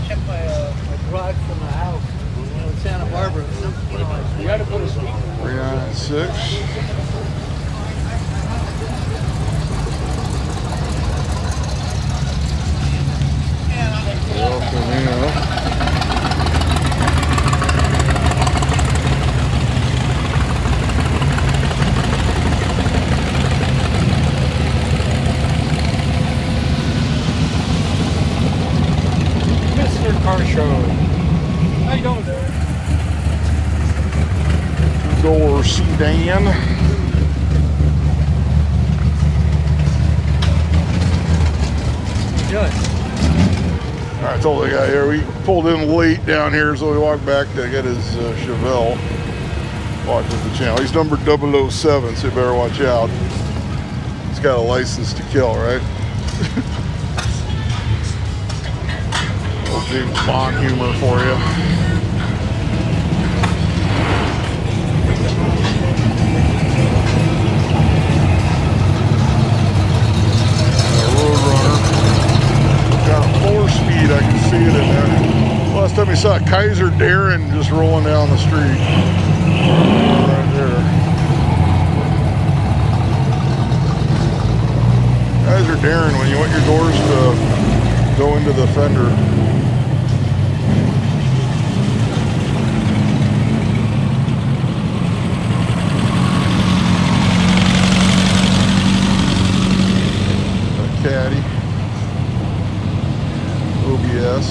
check my garage from the house, in Santa Barbara. You got to put a speaker. 396. El Camino. Mr. Car Show. How you doing there? Two-door sedan. Good. I told the guy here, we pulled in late down here, so we walked back to get his Chevelle. Watches the channel. He's numbered 007, so you better watch out. He's got a license to kill, right? Little James Bond humor for you. Roadrunner. Got a 4-speed, I can see it in there. Last time we saw Kaiser Darren just rolling down the street. Right there. Kaiser Darren, when you want your doors to go into the fender. Caddy. OBS.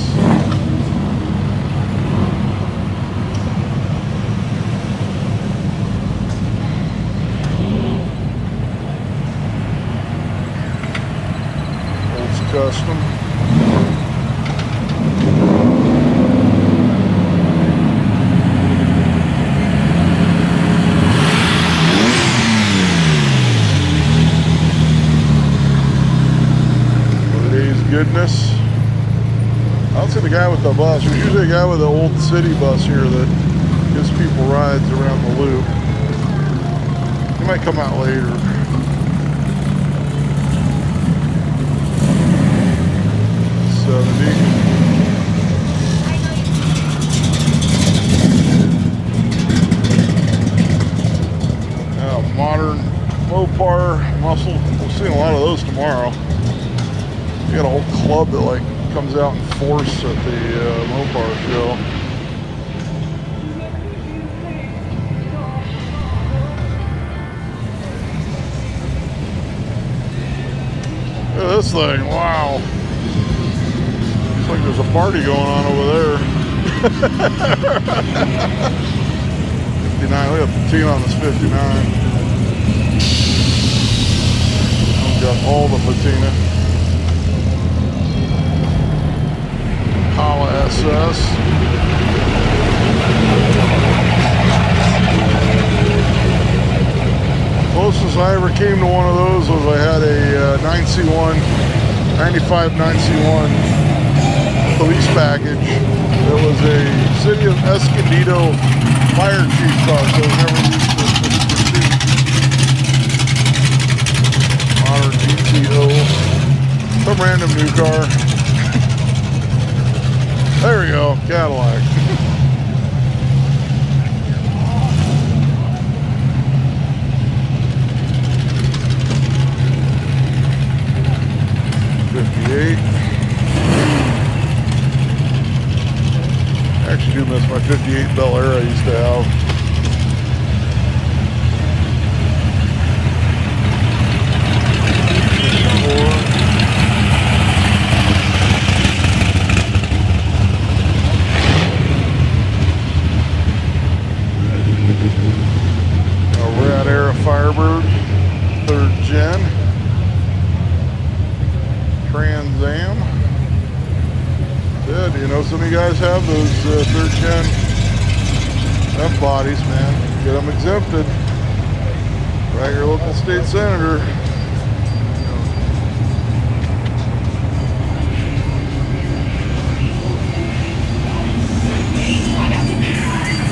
Olds Custom. Goodness. I don't see the guy with the bus. There's usually a guy with the old city bus here that gives people rides around the loop. He might come out later. Modern low-par muscle. We'll see a lot of those tomorrow. We got a whole club that like comes out in force at the Mopar show. Look at this thing, wow. Looks like there's a party going on over there. 59, look at the patina on this 59. I've got all the patina. Hala SS. Closest I ever came to one of those was I had a 9C1, 95 9C1 police package. It was a City of Escondido fire chief car, so it was never used for pursuit. Modern GTO. Some random new car. There we go, Cadillac. I actually do miss my 58 Bel Air I used to have. A Rad Era Firebird, 3rd gen. Trans Am. Yeah, do you know some of you guys have those 3rd gen F bodies, man? Get them exempted. Right, your local state senator.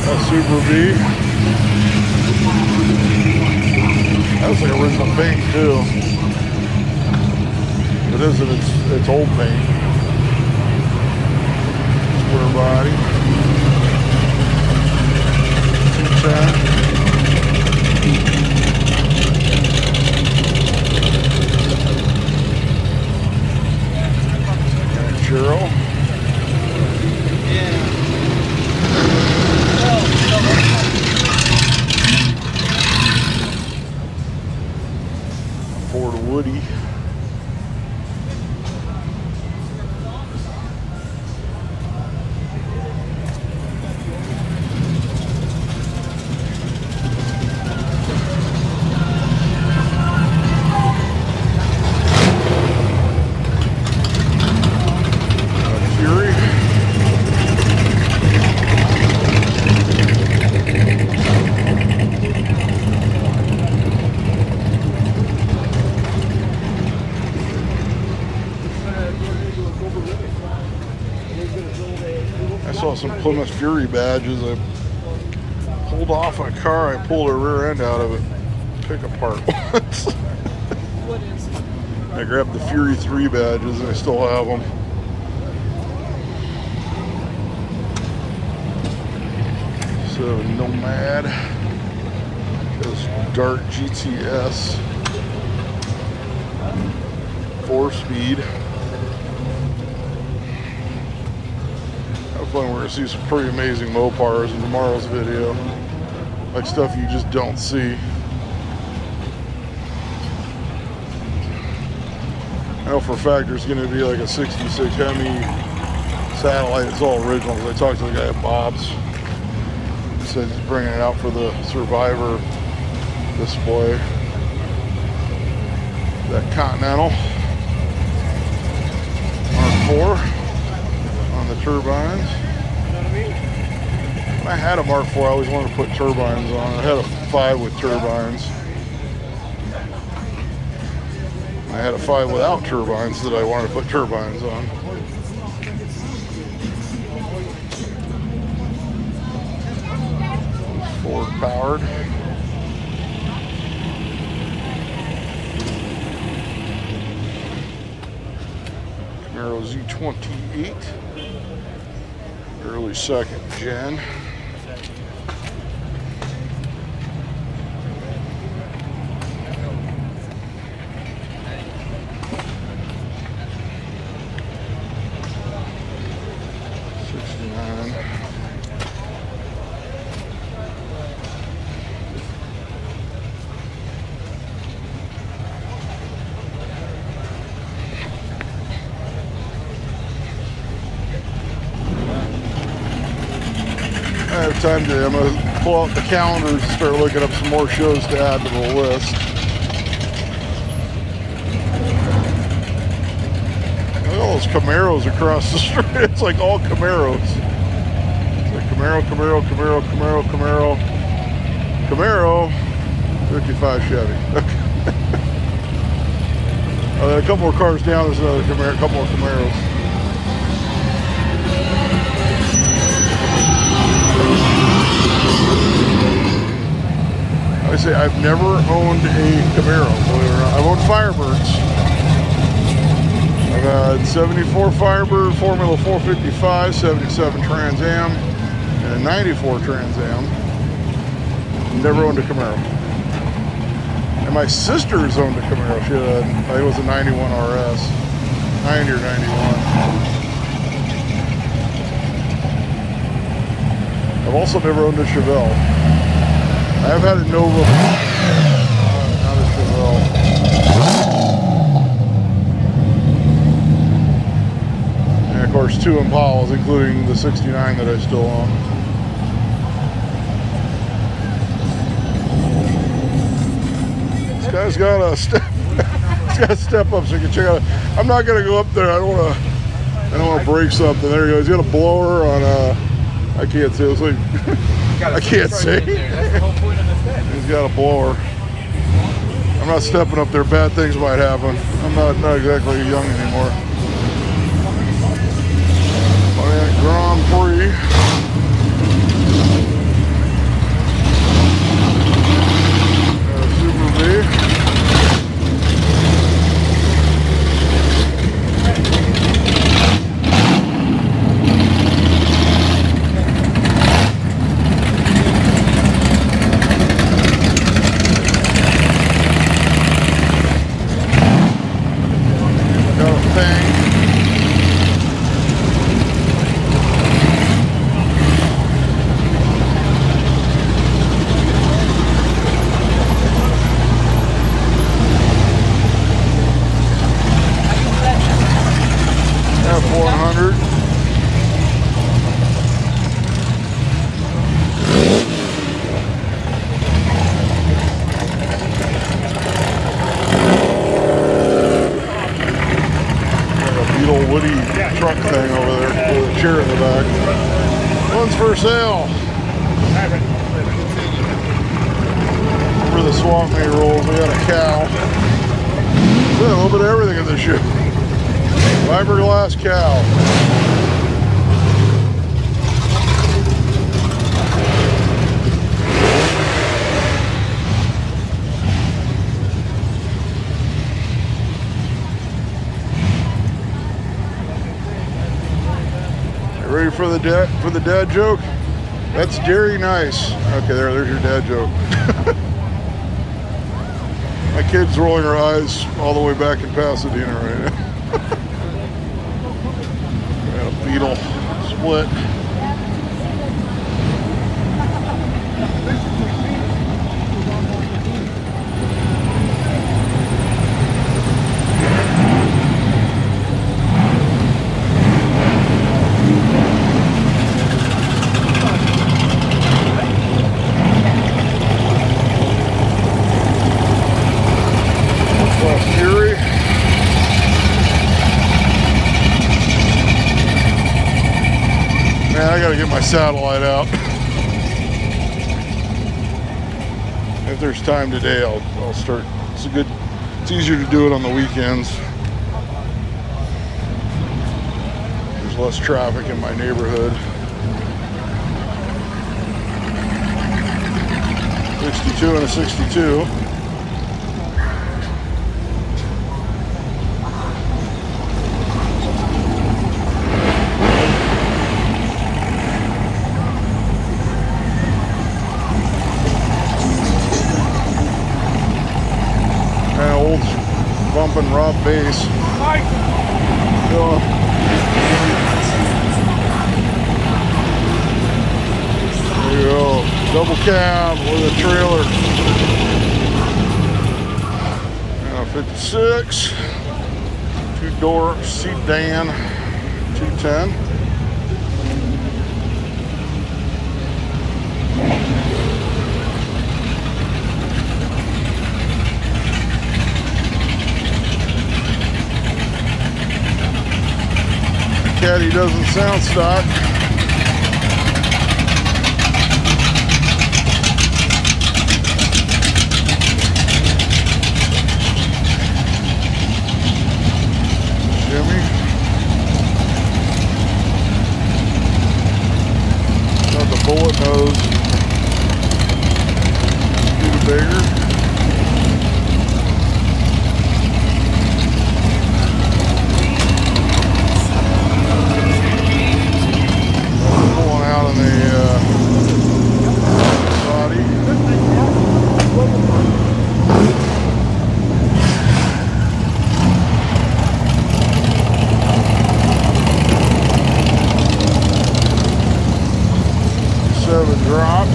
That's Super B. That's like original paint too. It isn't, it's old paint. saw some Plymouth Fury badges. I pulled off a car. I pulled a rear end out of it. Pick apart once. I grabbed the Fury 3 badges and I still have them. So Nomad, this Dart GTS, 4-speed. Hopefully we're going to see some pretty amazing Mopars in tomorrow's video. Like stuff you just don't see. I know for a fact there's going to be like a 66 Hemi Satellite. It's all original because I talked to the guy at Bob's. He said he's bringing it out for the Survivor display. That Continental Mark IV on the turbines. I had a Mark IV. I always wanted to put turbines on. I had a 5 with turbines. I had a 5 without turbines that I wanted to put turbines on. Ford powered. Camaro Z28. Early 2nd gen. I have time today. I'm going to pull out the calendars and start looking up some more shows to add to the list. Look at all those Camaros across the street. It's like all Camaros. It's like Camaro, Camaro, Camaro, Camaro, Camaro, Camaro, 55 Chevy. Then a couple more cars down, there's another Camaro, a couple more Camaros. I say I've never owned a Camaro, believe it or not. I've owned Firebirds. I've had 74 Firebird, Formula 455, 77 Trans Am, and a 94 Trans Am. Never owned a Camaro. And my sister's owned a Camaro. She had, I think it was a 91 RS, 90 or 91. I've also never owned a Chevelle. I've had a Nova, not a Chevelle. And of course 2 Impalas, including the 69 that I still own. This guy's got to step. He's got to step up so you can check out. I'm not going to go up there. I don't want to break something. There he goes. He's got a blower on I can't say. It's like I can't say. He's got a blower. I'm not stepping up there. Bad things might happen. I'm not exactly young anymore. Grand Prix. Super V. F100. Beetle Woody truck thing over there with a chair in the back. One's for sale. Where the swamp meat rolls, we got a cow. A little bit of everything in this shoe. Fiberglass cow. Ready for the dad joke? That's very nice. Okay, there's your dad joke. My kid's rolling her eyes all the way back in Pasadena right now. Got a Beetle split. Fury. Man, I gotta get my satellite out. If there's time today, I'll start. It's easier to do it on the weekends. There's less traffic in my neighborhood. 62 and a 62. Bumping Rob bass. There you go. Double cab with a trailer. Now 56. 2-door sedan. 210. Caddy doesn't sound stock. Jimmy. Got the bullet nose. Bigger. Drop.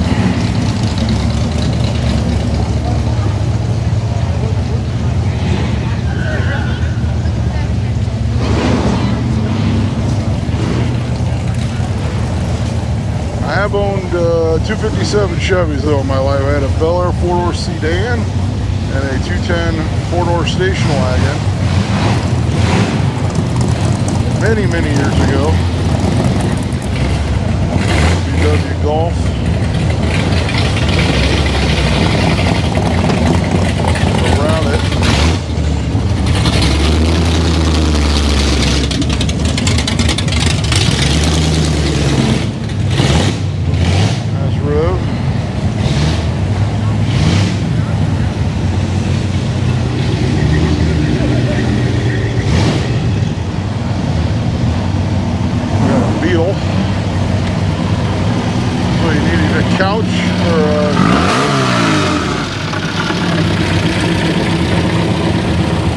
I have owned 257 Chevys though in my life. I had a Bel Air 4-door sedan and a 210 4-door station wagon many years ago. VW Golf. Around it. Nice road. Got a Beetle. So you needed a couch or a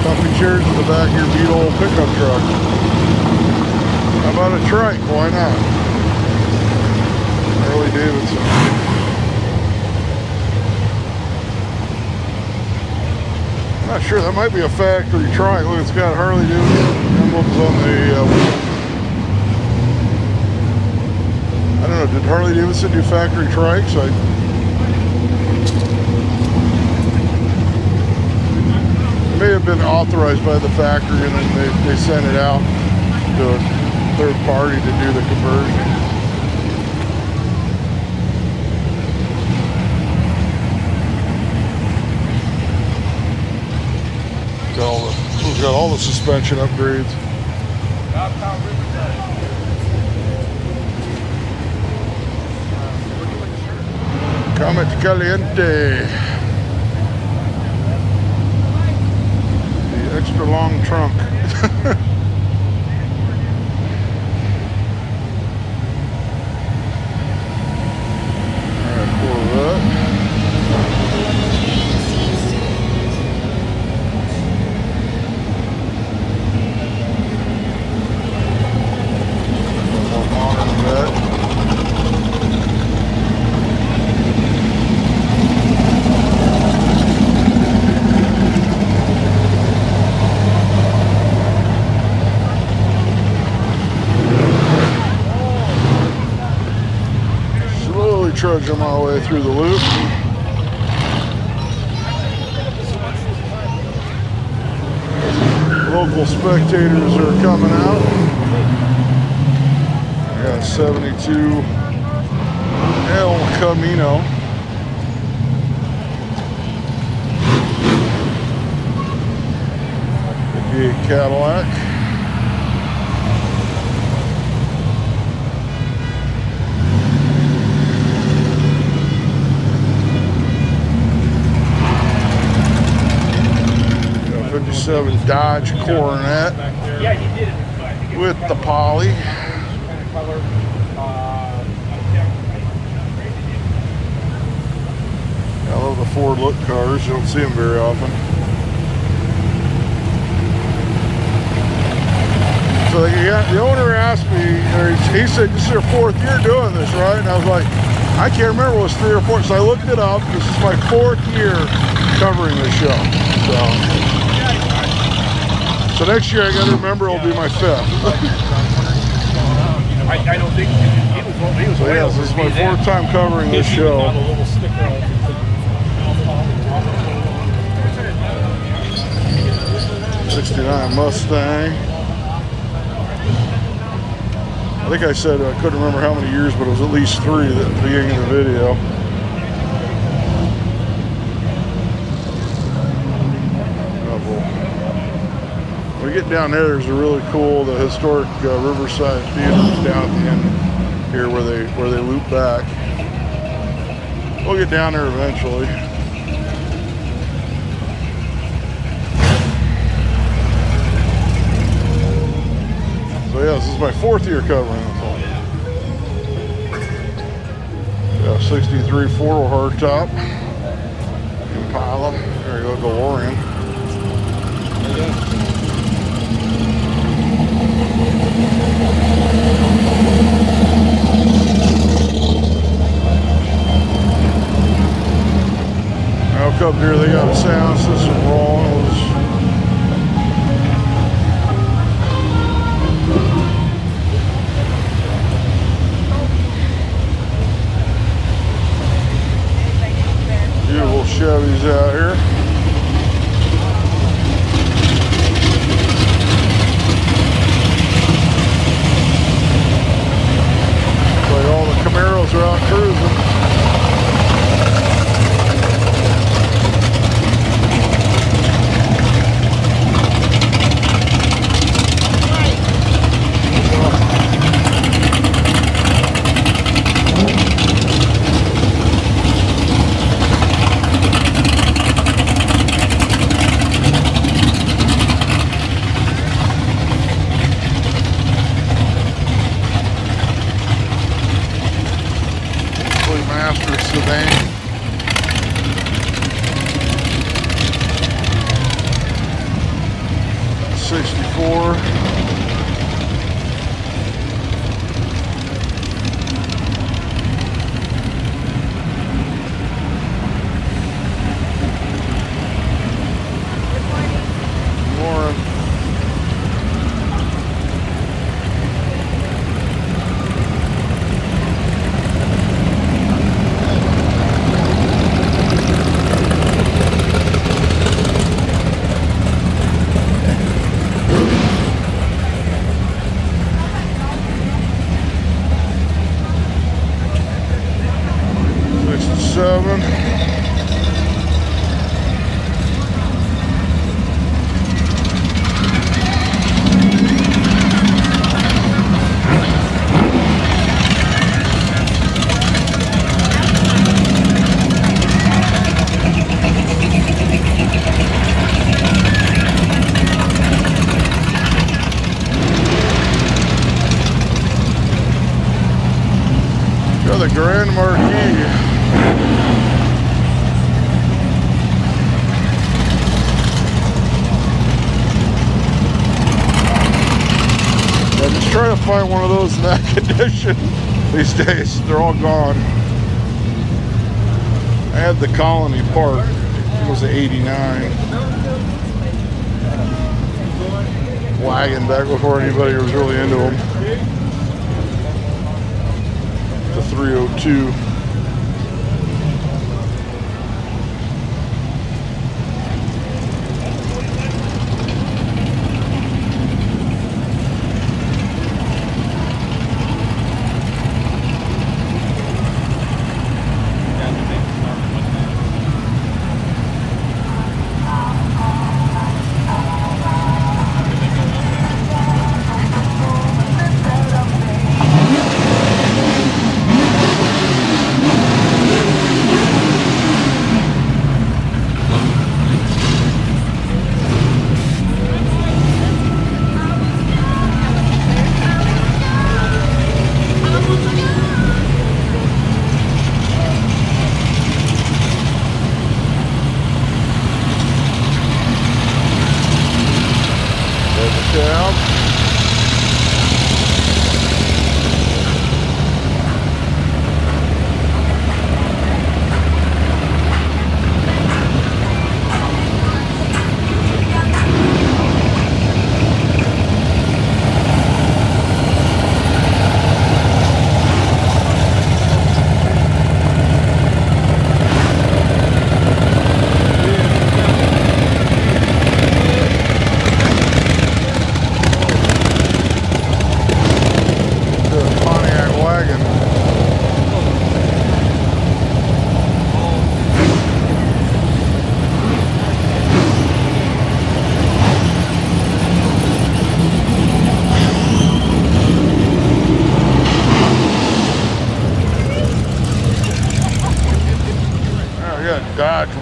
comfy chairs in the back of your Beetle pickup truck. How about a trike? Why not? Harley Davidson. I'm not sure. That might be a factory trike. Look, it's got Harley Davidson emblems on the wheel. I don't know. Did Harley Davidson do factory trikes? It may have been authorized by the factory and then they sent it out to a third party to do the conversion. It's got all the suspension upgrades. Downtown Riverside. Comet Caliente. The extra long trunk. trudging my way through the loop. Local spectators are coming out. I got 72 El Camino. The Cadillac. Got a 57 Dodge Coronet with the poly. I love the Ford look cars. You don't see them very often. So the owner asked me, or he said, "This is your 4th year doing this, right?" And I was like, "I can't remember. It was 3 or 4." So I looked it up. This is my 4th year covering the show. So next year I got to remember it'll be my 5th. I don't think he was So yes, this is my 4th time covering this show. 69 Mustang. I think I said I couldn't remember how many years, but it was at least 3 at the beginning of the video. When we get down there's a really cool, the historic Riverside Theater down at the end here where they loop back. We'll get down there eventually. So yeah, this is my 4th year covering this one. Yeah, 63 4 hardtop Impala. There you go, DeLorean. Now up here they got a sound system wrong. Beautiful Chevys out here. Like all the Camaros are out cruising. Master sedan. '64. Warren. '67. Got the Grand Marquis. I just try to find one of those in that condition these days. They're all gone. I had the Colony Park. It was an '89 wagon back before anybody was really into them. The 302.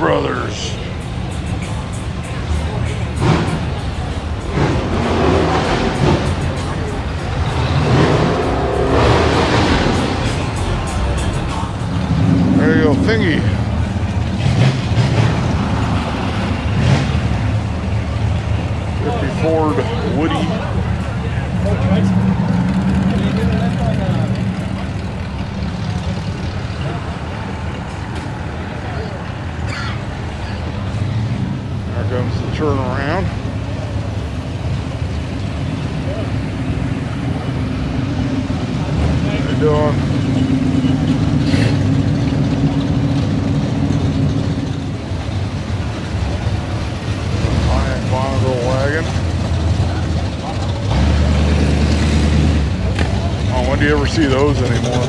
Brothers. There you go, thingy. Ford Woody. There comes the turnaround. How you doing? Giant Bonneville wagon. Oh, when do you ever see those anymore?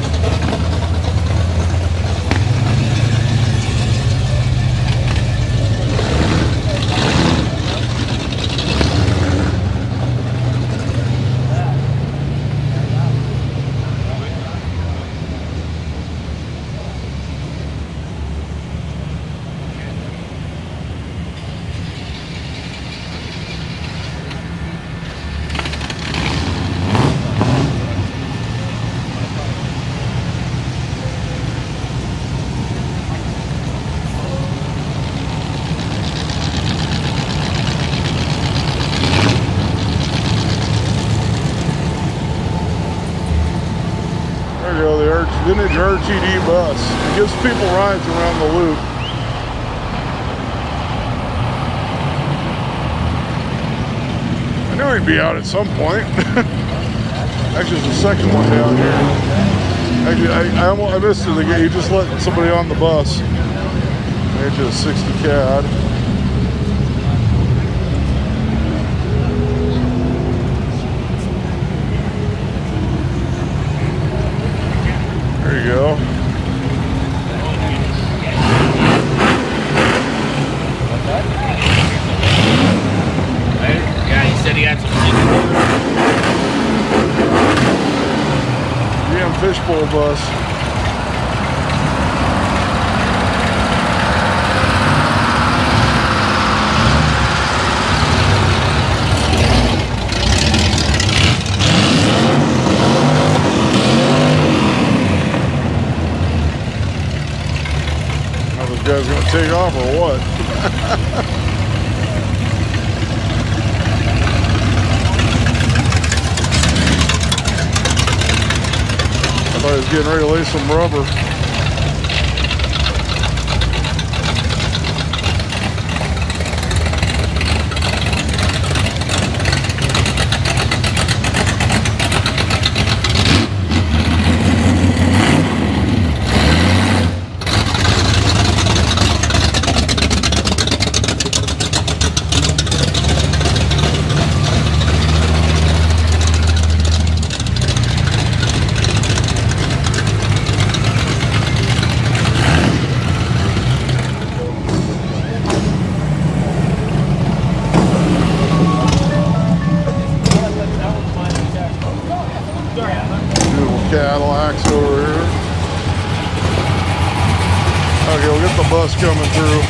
There you go, the vintage RTD bus. It gives people rides around the loop. I knew he'd be out at some point. Actually, there's a second one down here. Actually, I missed it again. He just let somebody on the bus. Made you a 60 CAD. There you go. Yeah, he said he had some GM Fishbowl bus. Now this guy's gonna take off or what? I thought he was getting ready to lay some rubber. Cadillacs over here. Okay, we'll get the bus coming through.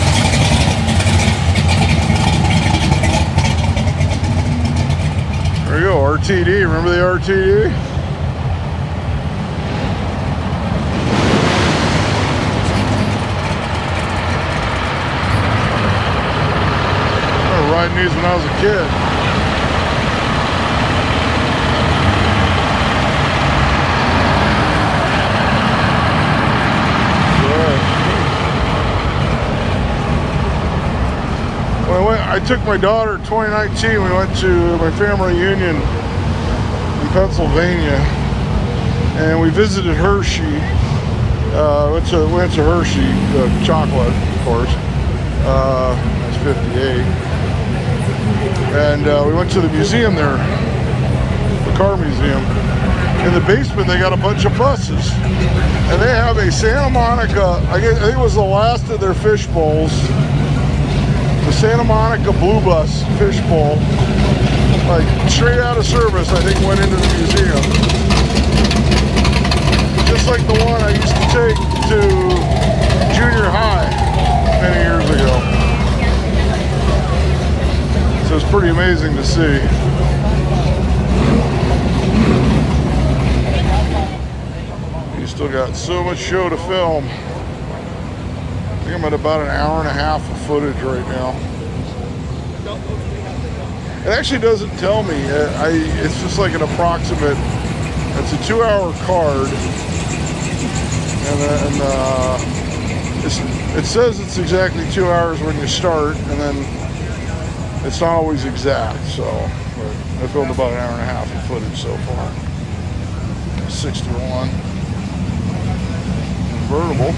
There you go, RTD. Remember the RTD? I remember riding these when I was a kid. I took my daughter in 2019. We went to my family reunion in Pennsylvania, and we visited Hershey. Went to Hershey, chocolate, of course. That's 58. And we went to the museum there, the car museum. In the basement, they got a bunch of buses, and they have a Santa Monica. I think it was the last of their fish bowls. The Santa Monica Blue Bus fishbowl, like straight out of service, I think went into the museum. Just like the one I used to take to junior high many years ago. amazing to see. You still got so much show to film. I think I'm at about an hour and a half of footage right now. It actually doesn't tell me. It's just like an approximate. It's a 2-hour card, and it says it's exactly 2 hours when you start, and then it's not always exact. So I filmed about an hour and a half of footage so far. 61 convertible.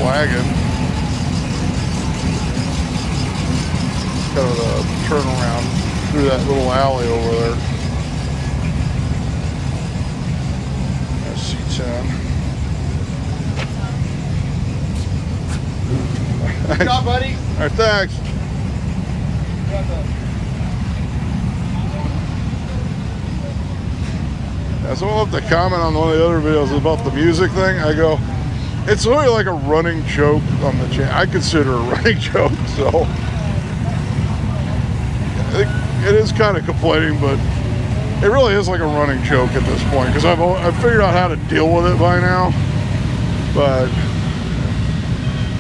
Wagon. Kind of a turnaround through that little alley over there. That's C10. Good job, buddy. All right, thanks. Yeah, someone left a comment on one of the other videos about the music thing. I go, it's really like a running joke on the channel. I consider it a running joke, so I think it is kind of complaining, but it really is like a running joke at this point because I've figured out how to deal with it by now. But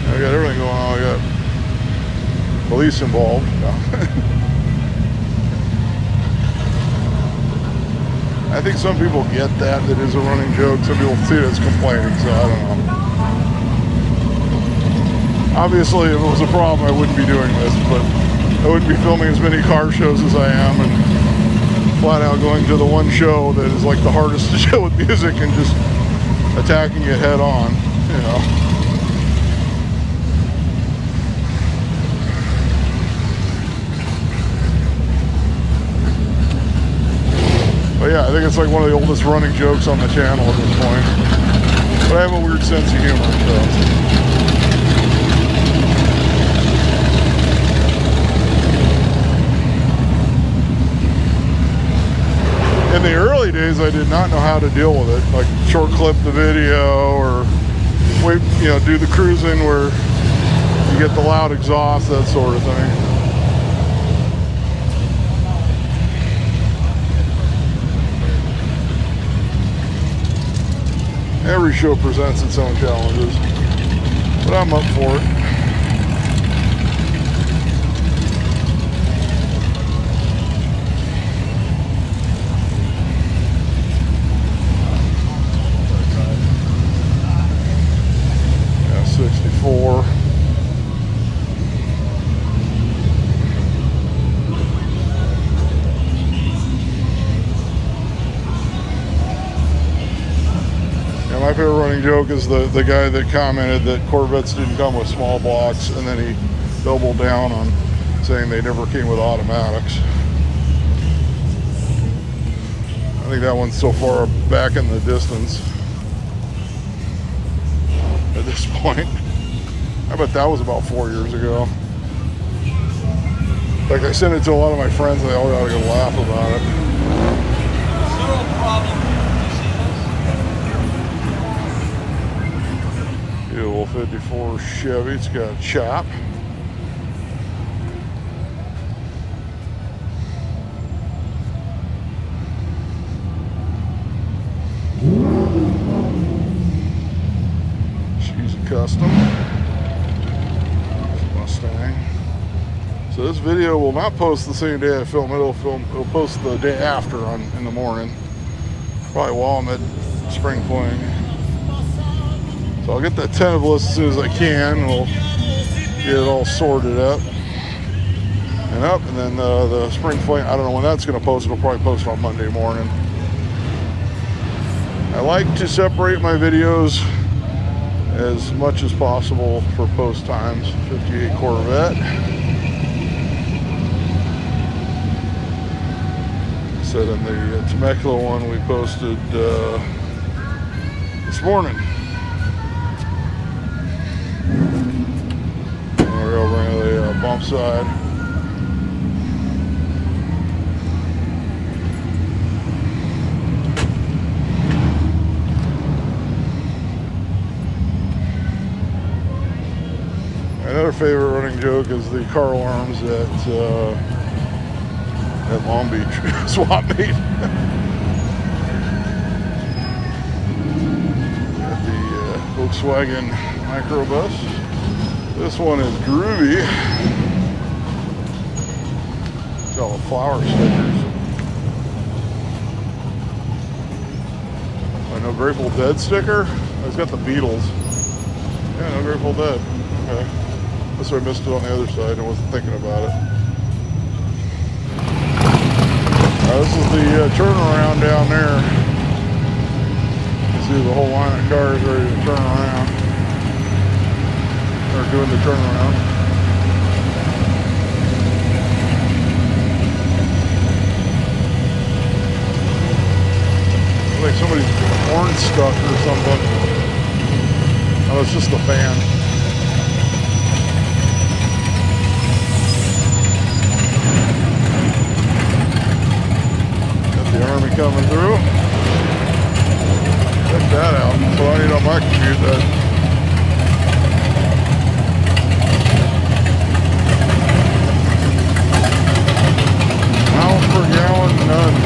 I got everything going on. I got police involved. I think some people get that it is a running joke. Some people see it as complaining, so I don't know. Obviously, if it was a problem, I wouldn't be doing this, but I wouldn't be filming as many car shows as I am and flat out going to the one show that is like the hardest to show with music and just attacking it head on, you know. But yeah, I think it's like one of the oldest running jokes on the channel at this point. But I have a weird sense of humor, so. In the early days, I did not know how to deal with it, like short clip the video or wait, you know, do the cruising where you get the loud exhaust, that sort of thing. Every show presents its own challenges, but I'm up for it. Yeah, 64. My favorite running joke is the guy that commented that Corvettes didn't come with small blocks, and then he doubled down on saying they never came with automatics. I think that one's so far back in the distance at this point. I bet that was about 4 years ago. Like, I sent it to a lot of my friends and they all got a good laugh about it. Zero problem. Beautiful 54 Chevy. It's got a chop. She's a custom. Mustang. So this video will not post the same day I film it. It'll post the day after in the morning. Probably while I'm at spring fling. So I'll get that tentative as soon as I can, and we'll get it all sorted up. And then the spring fling, I don't know when that's going to post. It'll probably post on Monday morning. I like to separate my videos as much as possible for post times. 58 Corvette. Said in the Temecula one we posted this morning. We're over into the bump side. other favorite running joke is the Carl Arms at Long Beach swap meet. Got the Volkswagen microbus. This one is groovy. It's got all the flower stickers. No Grateful Dead sticker. It's got the Beatles. Yeah, no Grateful Dead. Okay. That's why I missed it on the other side. I wasn't thinking about it. This is the turnaround down there. You see the whole line of cars ready to turn around. They're doing the turnaround. Like somebody's horn stuck or something. Oh, it's just the fan. Got the Army coming through. Check that out. That's what I need on my commute. Miles per gallon, none.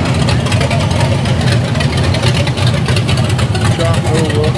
Shot over.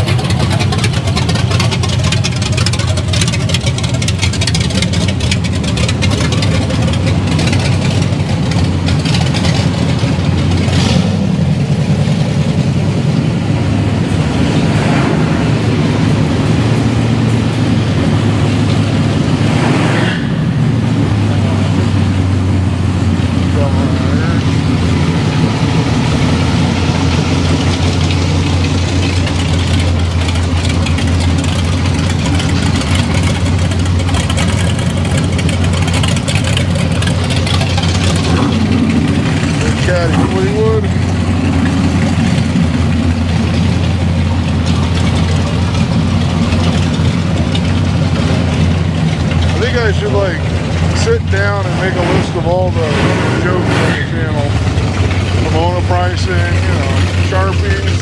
I should like sit down and make a list of all the jokes on the channel. Pomona pricing, you know, Sharpies.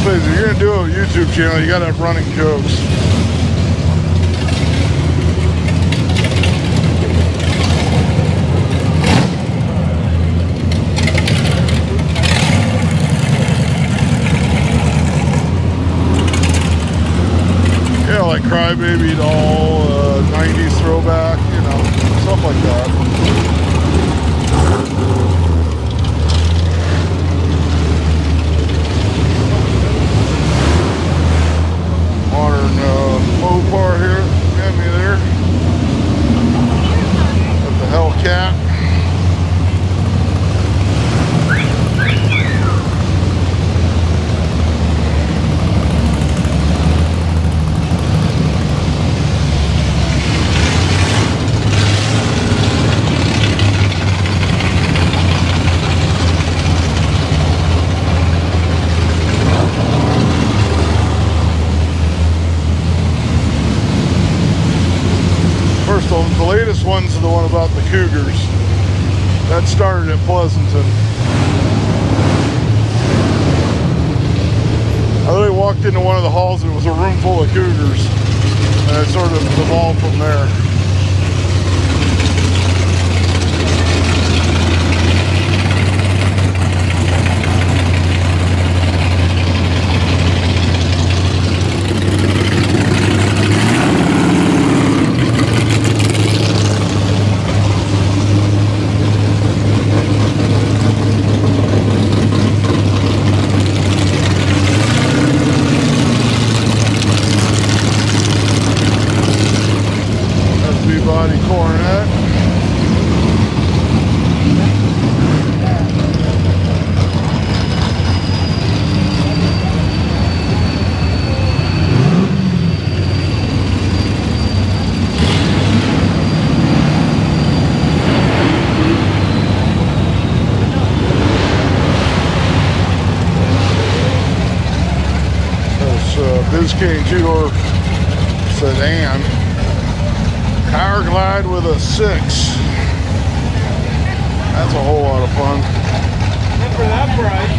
If you're gonna do a YouTube channel, you gotta have running jokes. Yeah, like Crybaby Doll, 90s throwback, you know, stuff like that. Modern Mopar here, got me there. Got the Hellcat. The latest one's the one about the Cougars. That started at Pleasanton. I literally walked into one of the halls and it was a room full of Cougars. And it sort of evolved from there. body Coronet. Biscayne two-door sedan. Power Glide with a 6. That's a whole lot of fun. And for that price.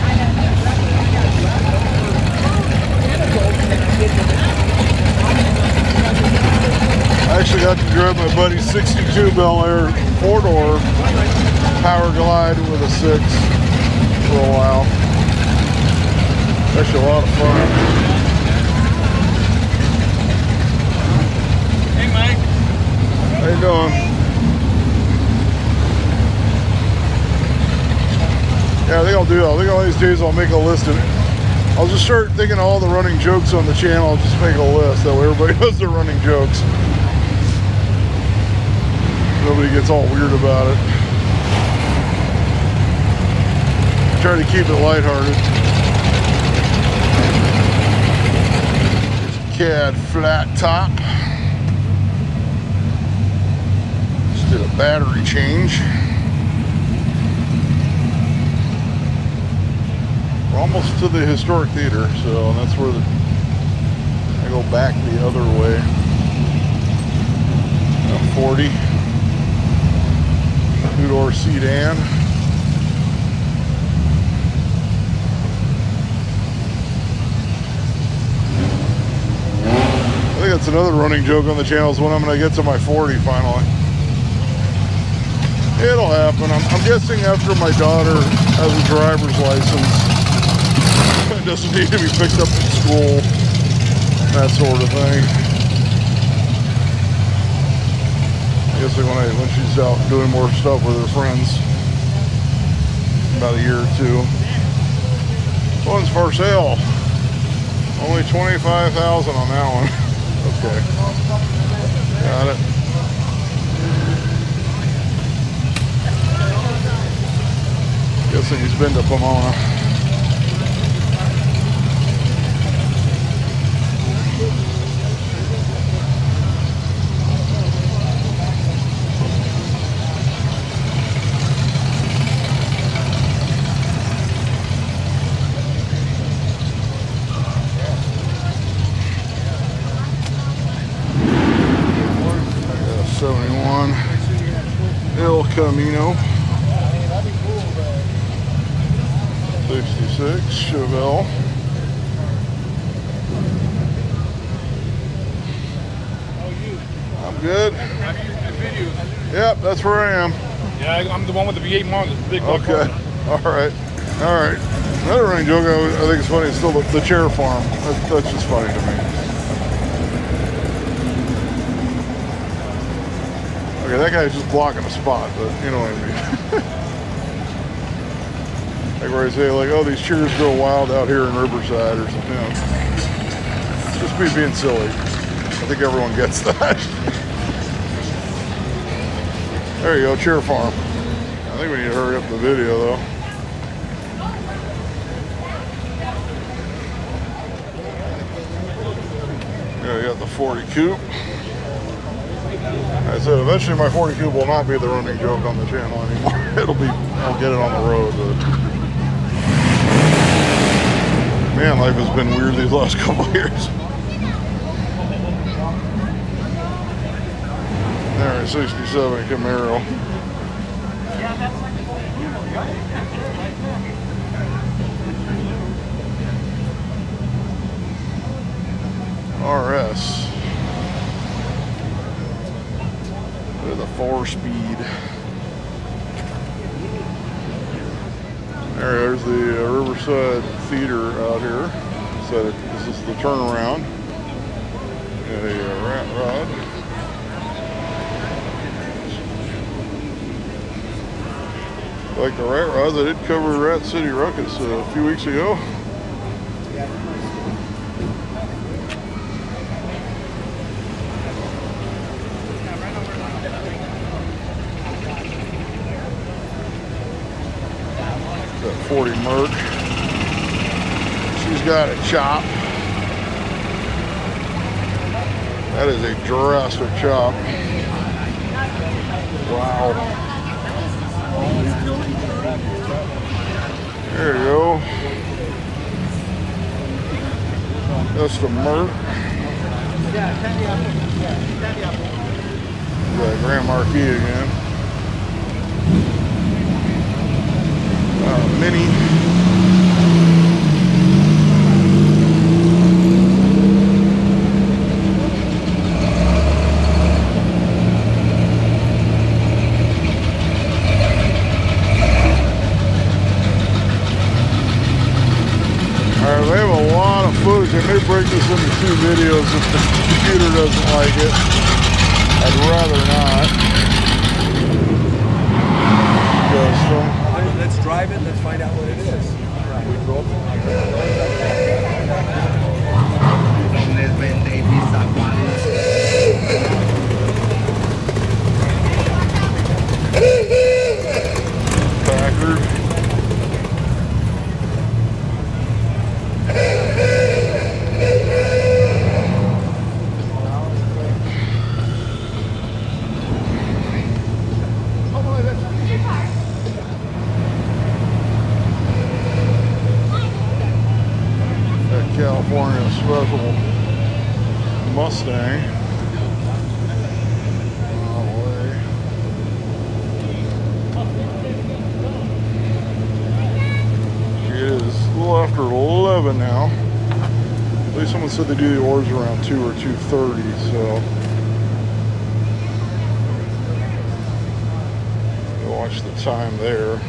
I actually got to drive my buddy's 62 Bel Air 4-door Power Glide with a 6 for a while. Actually a lot of fun. How you doing? Yeah, I think I'll do that. I think one of these days I'll make a list of it. I'll just start thinking of all the running jokes on the channel. I'll just make a list. That way everybody knows they're running jokes. Nobody gets all weird about it. Try to keep it lighthearted. CAD flat top. Did a battery change. We're almost to the historic theater, so that's where I go back the other way. 40 two-door sedan. I think that's another running joke on the channel is when I'm going to get to my 40 finally. It'll happen. I'm guessing after my daughter has a driver's license, it doesn't need to be picked up at school, that sort of thing. I guess when she's out doing more stuff with her friends, about a year or two. This one's for sale. Only $25,000 on that one. Okay. Got it. Guessing he's been to Pomona. Yeah, 71 El Camino. 66 Chevelle. I'm good. Yep, that's where I am. Yeah, I'm the one with the V8 monitor. Big Okay. All right. Another running joke I think is funny is still the chair farm. That's just funny to me. Okay, that guy's just blocking a spot, but you know what I mean. Like where I say, like, oh, these chairs go wild out here in Riverside or something. You know. It's just me being silly. I think everyone gets that. There you go, chair farm. I think we need to hurry up the video, though. Yeah, you got the 40 coupe. I said eventually my 40 coupe will not be the running joke on the channel anymore. I'll get it on the road, but man, life has been weird these last couple of years. All right, 67 Camaro. RS with a 4-speed. There's the Riverside Theater out here. So this is the turnaround. Got a rat rod. Like the rat rods, I did cover Rat City Ruckus a few weeks ago. 40 Merc. She's got a chop. That is a drastic chop. Wow. There you go. That's the Merc. Got Grand Marquis again. Mini. Alright, we have a lot of footage. They may break this into 2 videos if the computer doesn't like it. I'd rather not. Let's drive it. Let's find out what it is. We go up. Packard. California Special Mustang. It is a little after 11 now. At least someone said they do the oars around 2 or 2:30, so you'll watch the time there.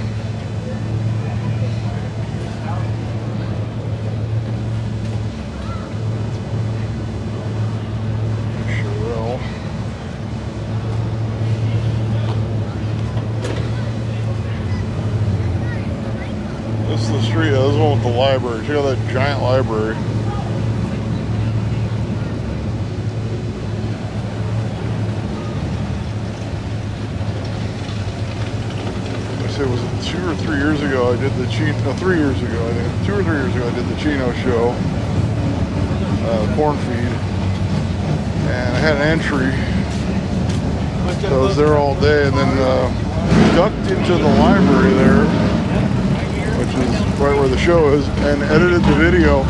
This is the street. This is one with the library. Check out that giant library. I said, was it 2 or 3 years ago? I did the Chino. No, 3 years ago. I think 2 or 3 years ago, I did the Chino show, corn feed, and I had an entry. So I was there all day, and then ducked into the library there, which is right where the show is, and edited the video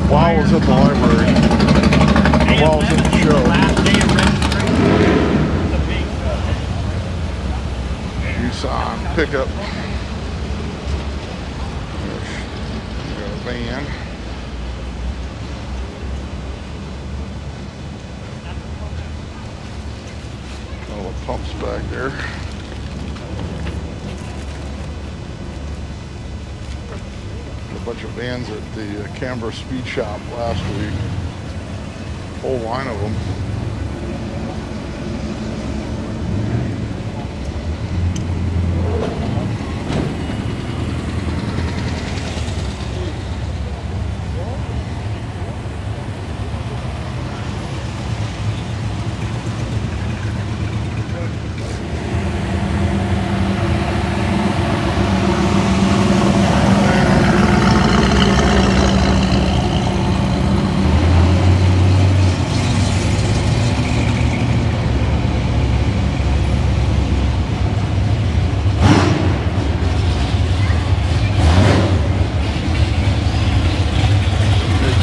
while I was at the library, while I was at the show. Tucson pickup. There's a van. All the pumps back there. A bunch of vans at the Canberra Speed Shop last week. Whole line of them.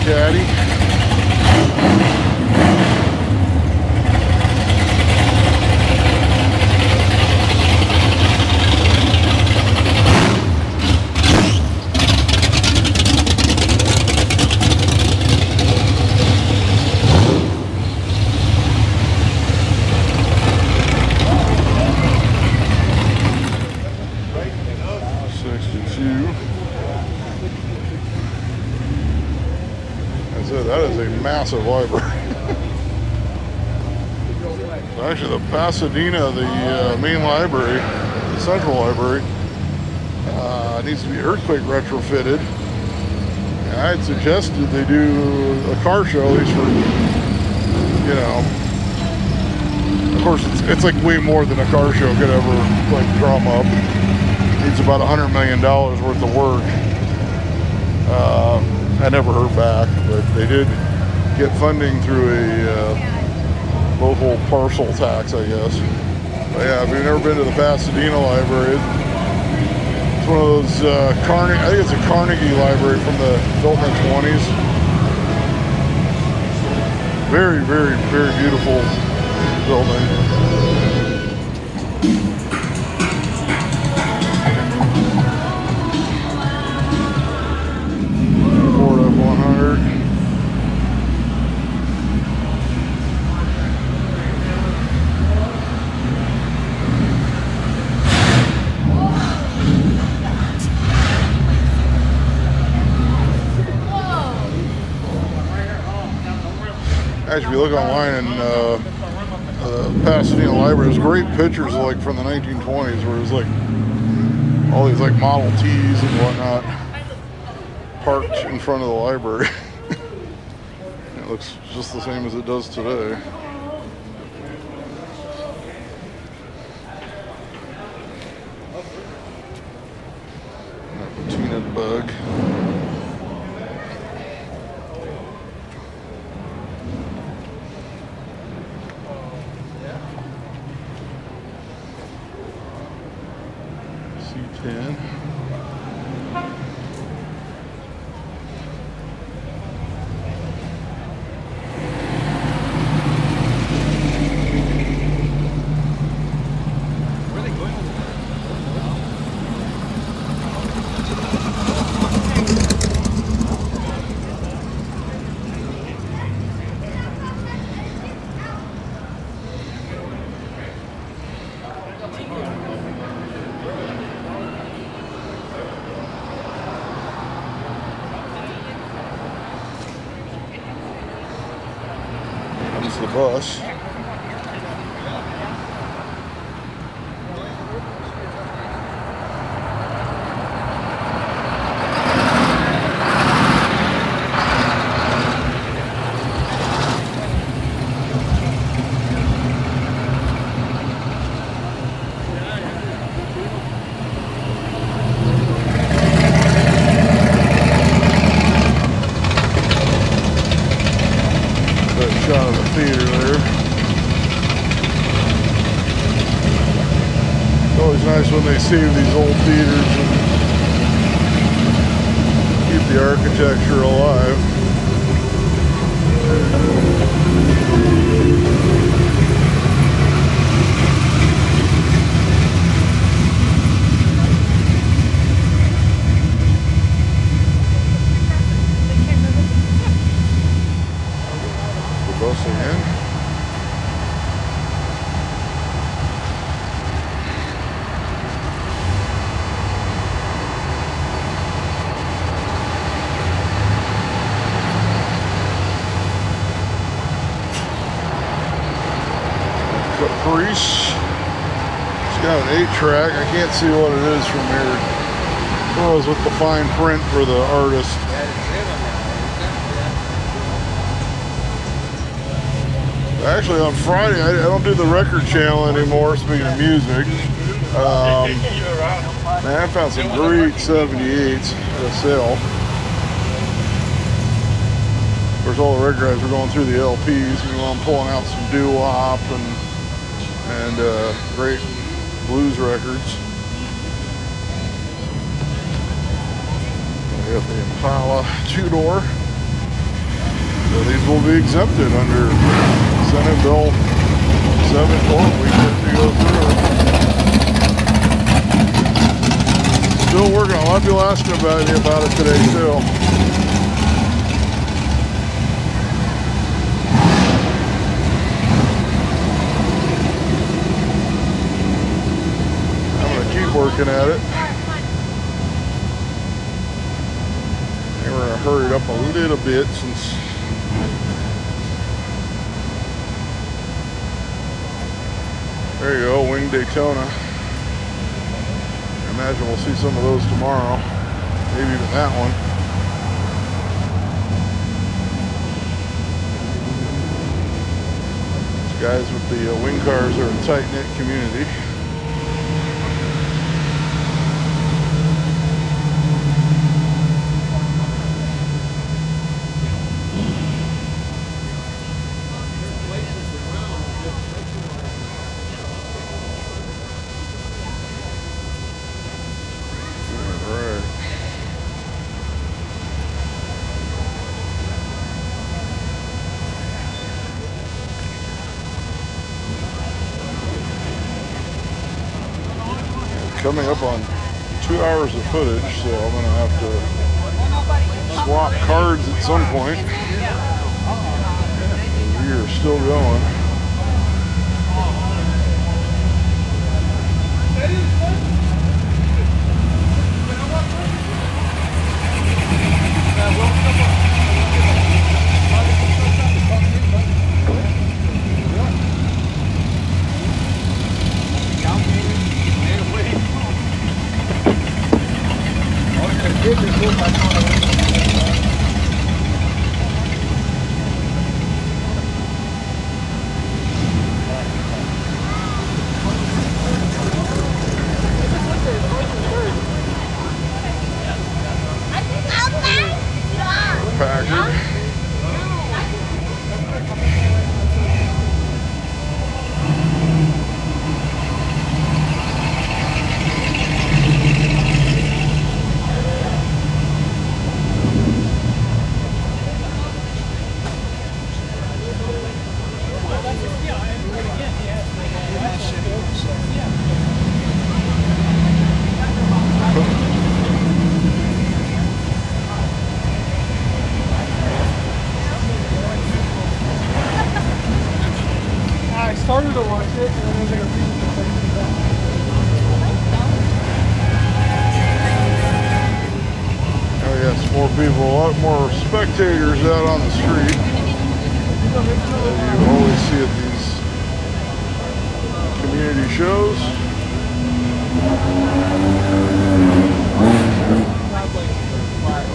Caddy. That is a massive library. Actually, the Pasadena, the main library, the central library, needs to be earthquake retrofitted. And I had suggested they do a car show, at least for, you know, of course it's like way more than a car show could ever like drum up. needs about $100 million worth of work. I never heard back, but they did get funding through a local parcel tax, I guess. But yeah, if you've never been to the Pasadena Library, it's one of those I think it's a Carnegie Library built in the 20s. Very, very, very beautiful building. Ford F-100. Actually, if you look online in the Pasadena Library, there's great pictures like from the 1920s where it was like all these like Model Ts and whatnot parked in front of the library. It looks just the same as it does today. Patina bug. C10. Comes the bus. Shot of the theater there. It's always nice when they save these old theaters and keep the architecture alive. Bus again. Caprice. It's got an 8-track. I can't see what it is from here. One of those with the fine print for the artist. Actually, on Friday, I don't do the record channel anymore, speaking of music. Man, I found some great 78s at sale. Of course, all the record guys were going through the LPs. I'm pulling out some doo-wop and great blues records. We got the Impala 2-door. So these will be exempted under Senate Bill 7-4. We get to go through. Still working. A lot of people asking about it today too. I'm gonna keep working at it. And we're gonna hurry it up a little bit since. There you go, Wing Daytona. I imagine we'll see some of those tomorrow. Maybe even that one. These guys with the wing cars are a tight-knit community. coming up on 2 hours of footage, so I'm gonna have to swap cards at some point. We are still going. Packer. I started to watch it, and then I was like, Oh yeah, some more people, a lot more spectators out on the street. That you always see at these community shows.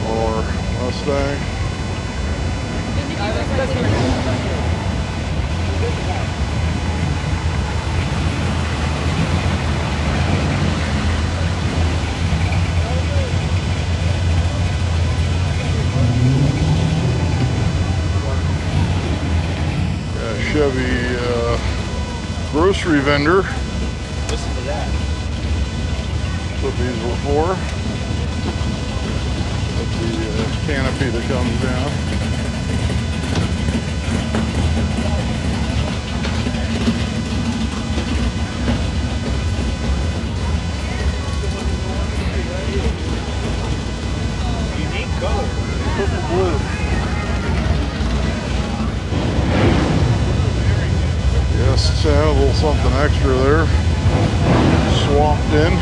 Or Mustang. Chevy grocery vendor. Listen to that. That's what these were for. That's the canopy that comes down. Unique color. Purple blue. Yes, a little something extra there. Swapped in.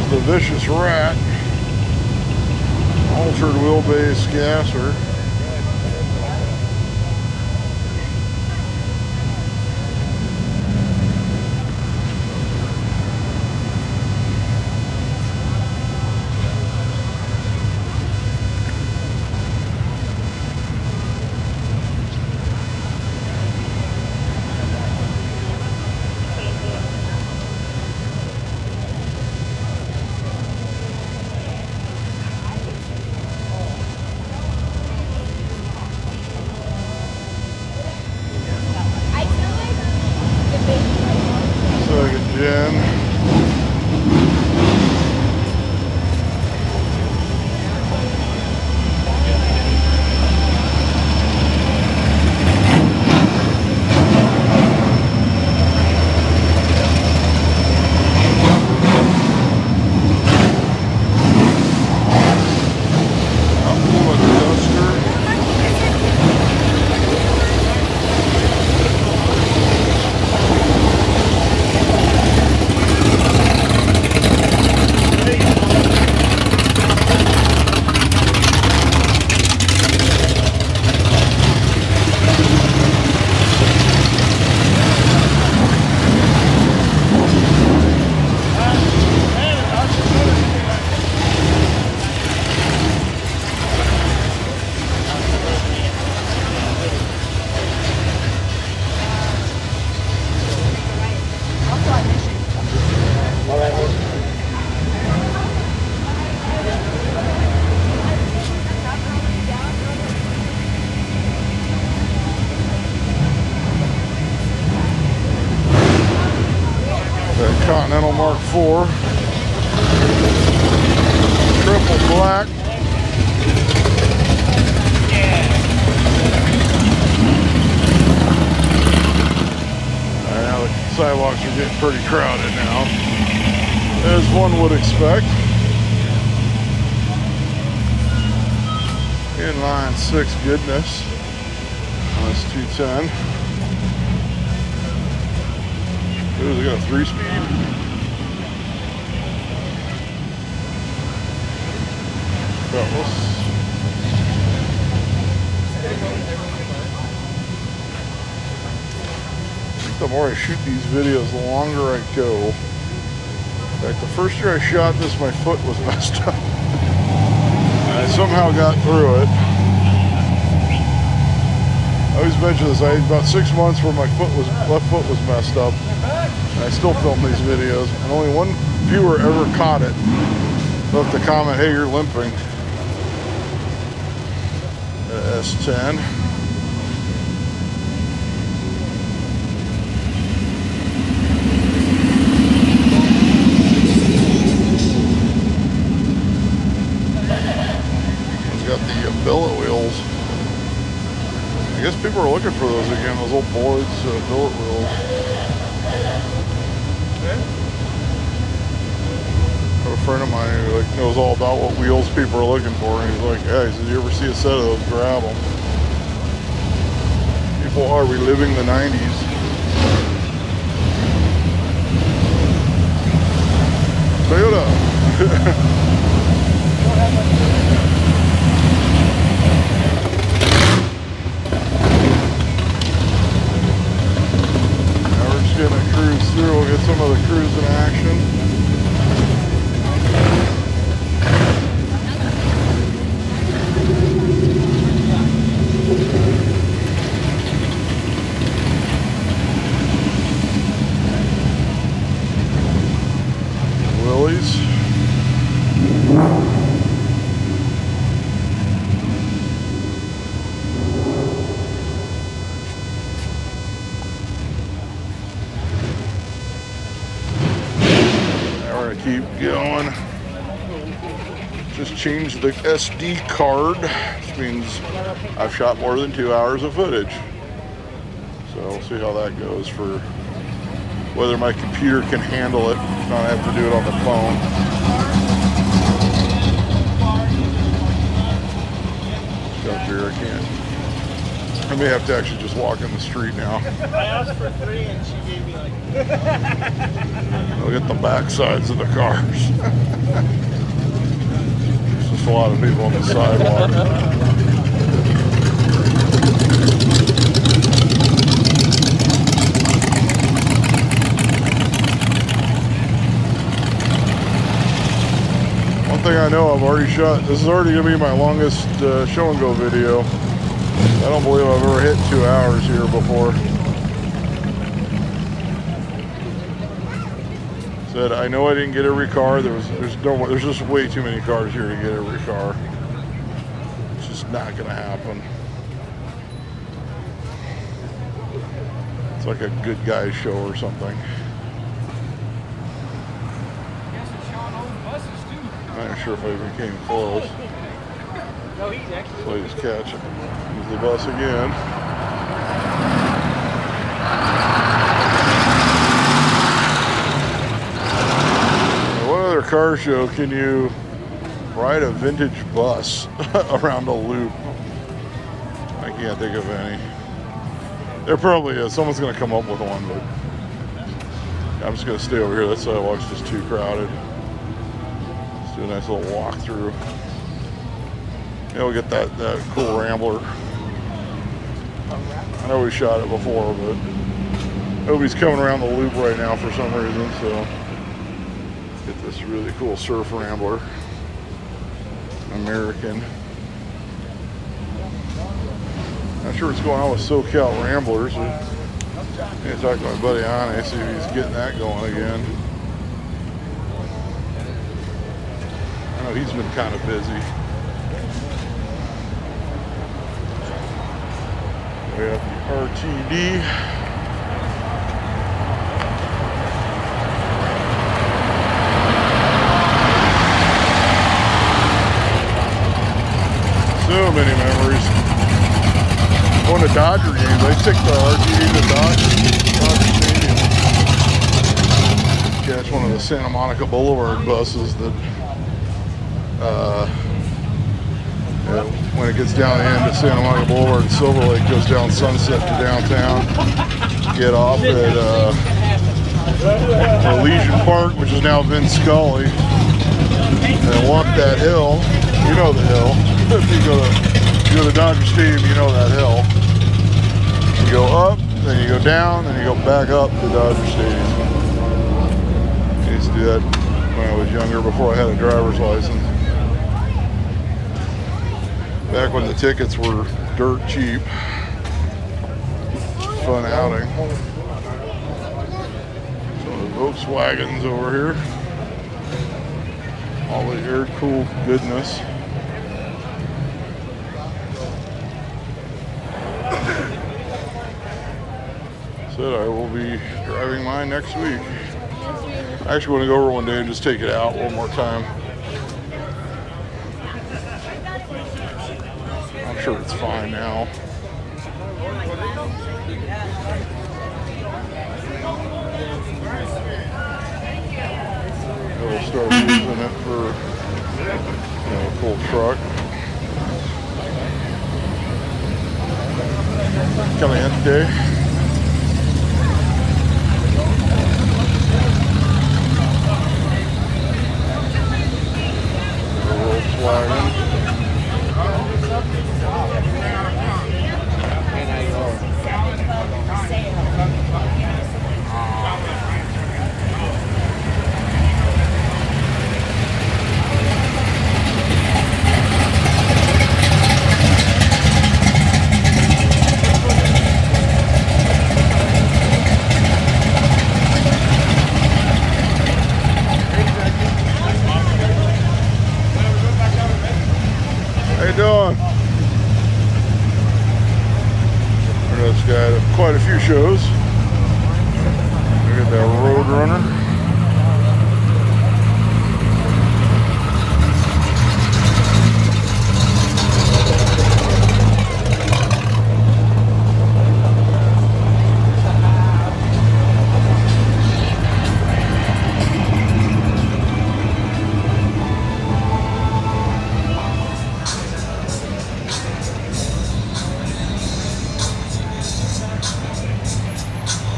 The Vicious Rat, altered wheelbase gasser. Continental Mark IV. Triple black. Now the sidewalks are getting pretty crowded now, as one would expect. Inline 6 goodness on this 210. Ooh, they got a 3-speed. Fellas. I think the more I shoot these videos, the longer I go. In fact, the first year I shot this, my foot was messed up. I somehow got through it. I always mention this. I had about 6 months where my left foot was messed up. And I still film these videos, and only one viewer ever caught it. Left a comment, "Hey, you're limping." S10. Got the billet wheels. I guess people are looking for those again, those old Boyd's billet wheels. I have a friend of mine who knows all about what wheels people are looking for, and he's like, "Yeah," he said, "You ever see a set of those, grab them." People are reliving the 90s. Toyota. Gonna cruise through. We'll get some of the cruise in action. Willys. Keep going. Just changed the SD card, which means I've shot more than 2 hours of footage. So we'll see how that goes for whether my computer can handle it. If not, I have to do it on the phone. Got beer, I can't. I may have to actually just walk in the street now. I asked for 3 and she gave me like... Look at the back sides of the cars. There's just a lot of people on the sidewalk. One thing I know, I've already shot, this is already going to be my longest show and go video. I don't believe I've ever hit 2 hours here before. Said, I know I didn't get every car. There's just way too many cars here to get every car. It's just not gonna happen. It's like a good guy show or something. I'm not sure if I even came close. No, he's actually... So I just catch him. Here's the bus again. Car show can you ride a vintage bus around a loop? I can't think of any. There probably is. Someone's going to come up with one, but I'm just going to stay over here. That sidewalk's just too crowded. Let's do a nice little walk through. Yeah, we'll get that cool Rambler. I know we shot it before, but nobody's coming around the loop right now for some reason, so get this really cool surf Rambler. American. Not sure what's going on with SoCal Ramblers. I need to talk to my buddy Anne, see if he's getting that going again. I know he's been kind of busy. We have the RTD. Dodger games. They take the RGD to Dodger Stadium. Catch one of the Santa Monica Boulevard buses that, when it gets down the end of Santa Monica Boulevard and Silver Lake, goes down Sunset to downtown. Get off at Elysian Park, which is now Vince Scully, and walk that hill. You know the hill. If you go to Dodger Stadium, you know that hill. You go up, then you go down, then you go back up to Dodger Stadium. I used to do that when I was younger, before I had a driver's license. Back when the tickets were dirt cheap. Fun outing. Some of the Volkswagens over here. All the air-cooled goodness. Said I will be driving mine next week. I actually want to go over one day and just take it out one more time. I'm sure it's fine now. We'll start using it for a full truck. Caliente. Volkswagen. How you doing? This guy at quite a few shows. Look at that Road Runner.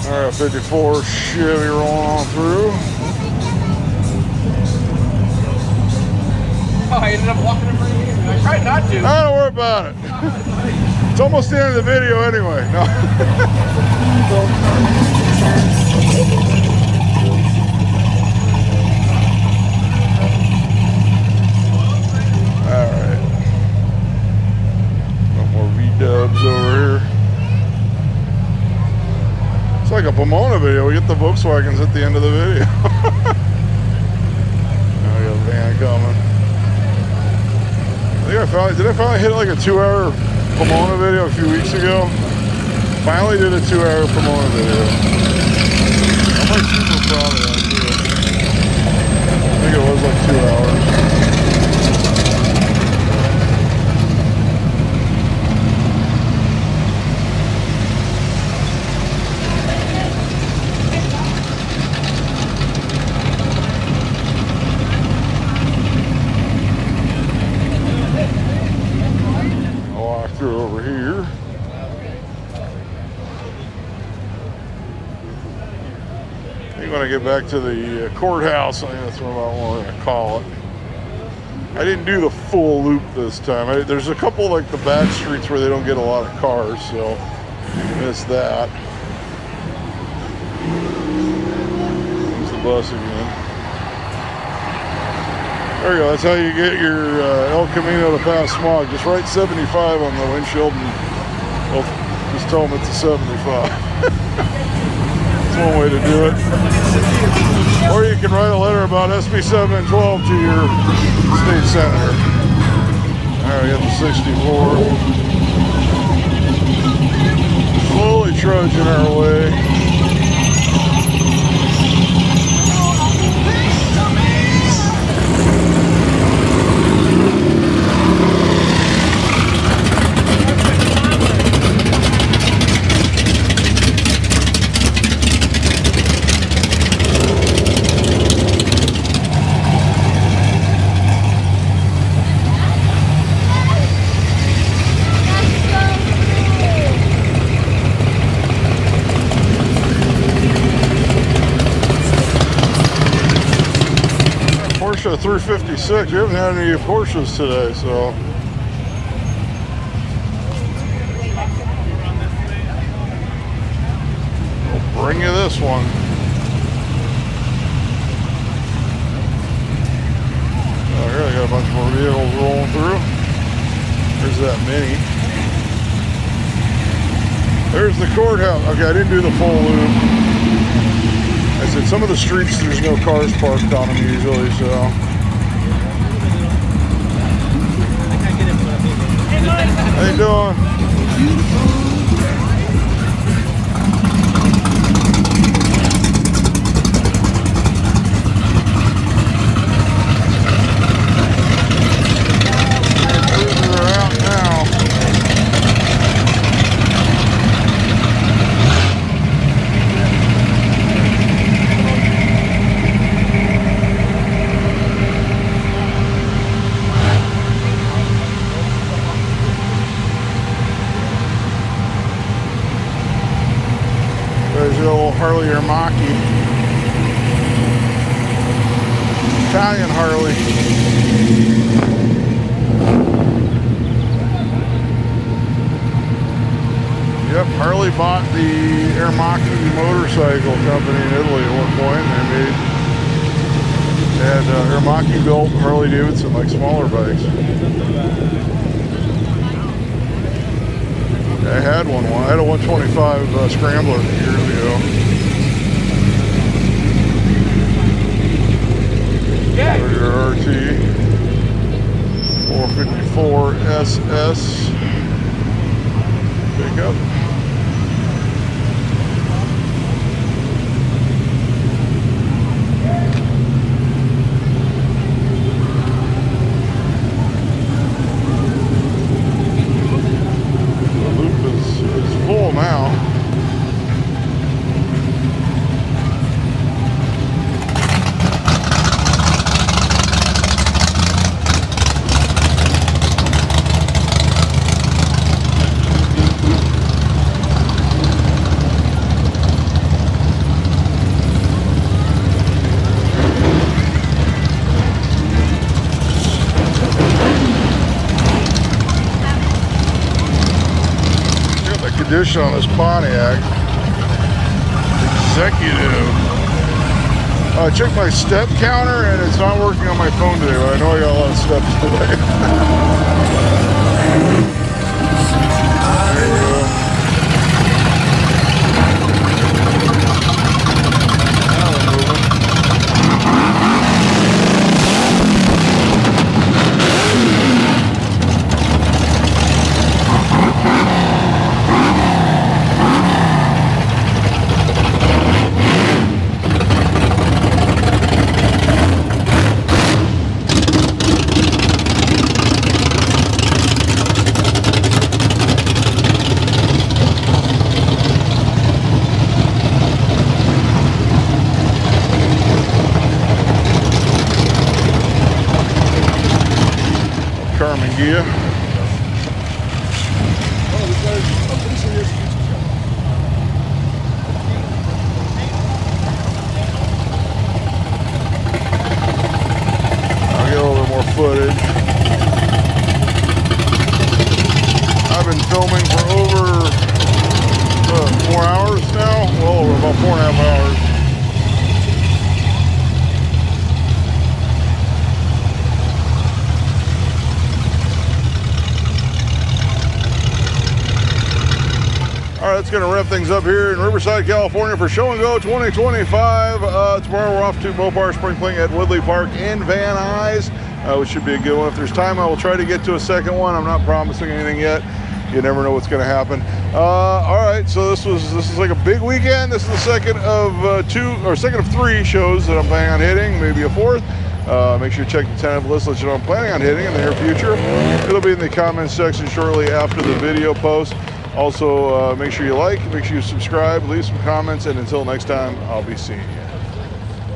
Alright, 54 Chevy rolling on through. Oh, I ended up walking in front of you. I tried not to. Don't worry about it. It's almost the end of the video anyway. No. Alright. Got more V-dubs over here. It's like a Pomona video. We get the Volkswagens at the end of the video. Now we got a van coming. Did I finally hit like a 2-hour Pomona video a few weeks ago? Finally did a 2-hour Pomona video. I'm like super proud of that too. I think it was like 2 hours. Through over here. I think when I get back to the courthouse, I think that's what I'm going to call it. I didn't do the full loop this time. There's a couple like the back streets where they don't get a lot of cars, so missed that. There's the bus again. There you go, that's how you get your El Camino to pass smog. Just write 75 on the windshield and well, just tell them it's a 75. That's one way to do it. Or you can write a letter about SB 7 and 12 to your state senator. Alright, we got the 64. Slowly trudging our way. actually a 356. We haven't had any Porsches today, so. We'll bring you this one. Oh, here they got a bunch more vehicles rolling through. There's that Mini. There's the courthouse. Okay, I didn't do the full loop. I said some of the streets there's no cars parked on them usually, so. How you doing? We're out now. There's the old Harley Ermaki. Italian Harley. Yep, Harley bought the Ermaki motorcycle company in Italy at one point. They had Ermaki built Harley Davidson, like smaller bikes. I had one. I had a 125 Scrambler years ago. There's your RT 454 SS pickup. Full now. Condition on this Pontiac. Executive. I checked my step counter and it's not working on my phone today, but I know I got a lot of steps today. There we go. Now we're moving. Gear. I'll get a little bit more footage. I've been filming for over 4 hours now. Well, over about 4.5 hours. All right, that's going to wrap things up here in Riverside, California for Show and Go 2025. Tomorrow we're off to Mopar Spring Fling at Woodley Park in Van Nuys, which should be a good one. If there's time, I will try to get to a second one. I'm not promising anything yet. You never know what's going to happen. All right, so this is like a big weekend. This is the second of 3 shows that I'm planning on hitting, maybe a fourth. Make sure you check the tentative list, let you know I'm planning on hitting in the near future. It'll be in the comments section shortly after the video post. Also, make sure you like, make sure you subscribe, leave some comments, and until next time, I'll be seeing you.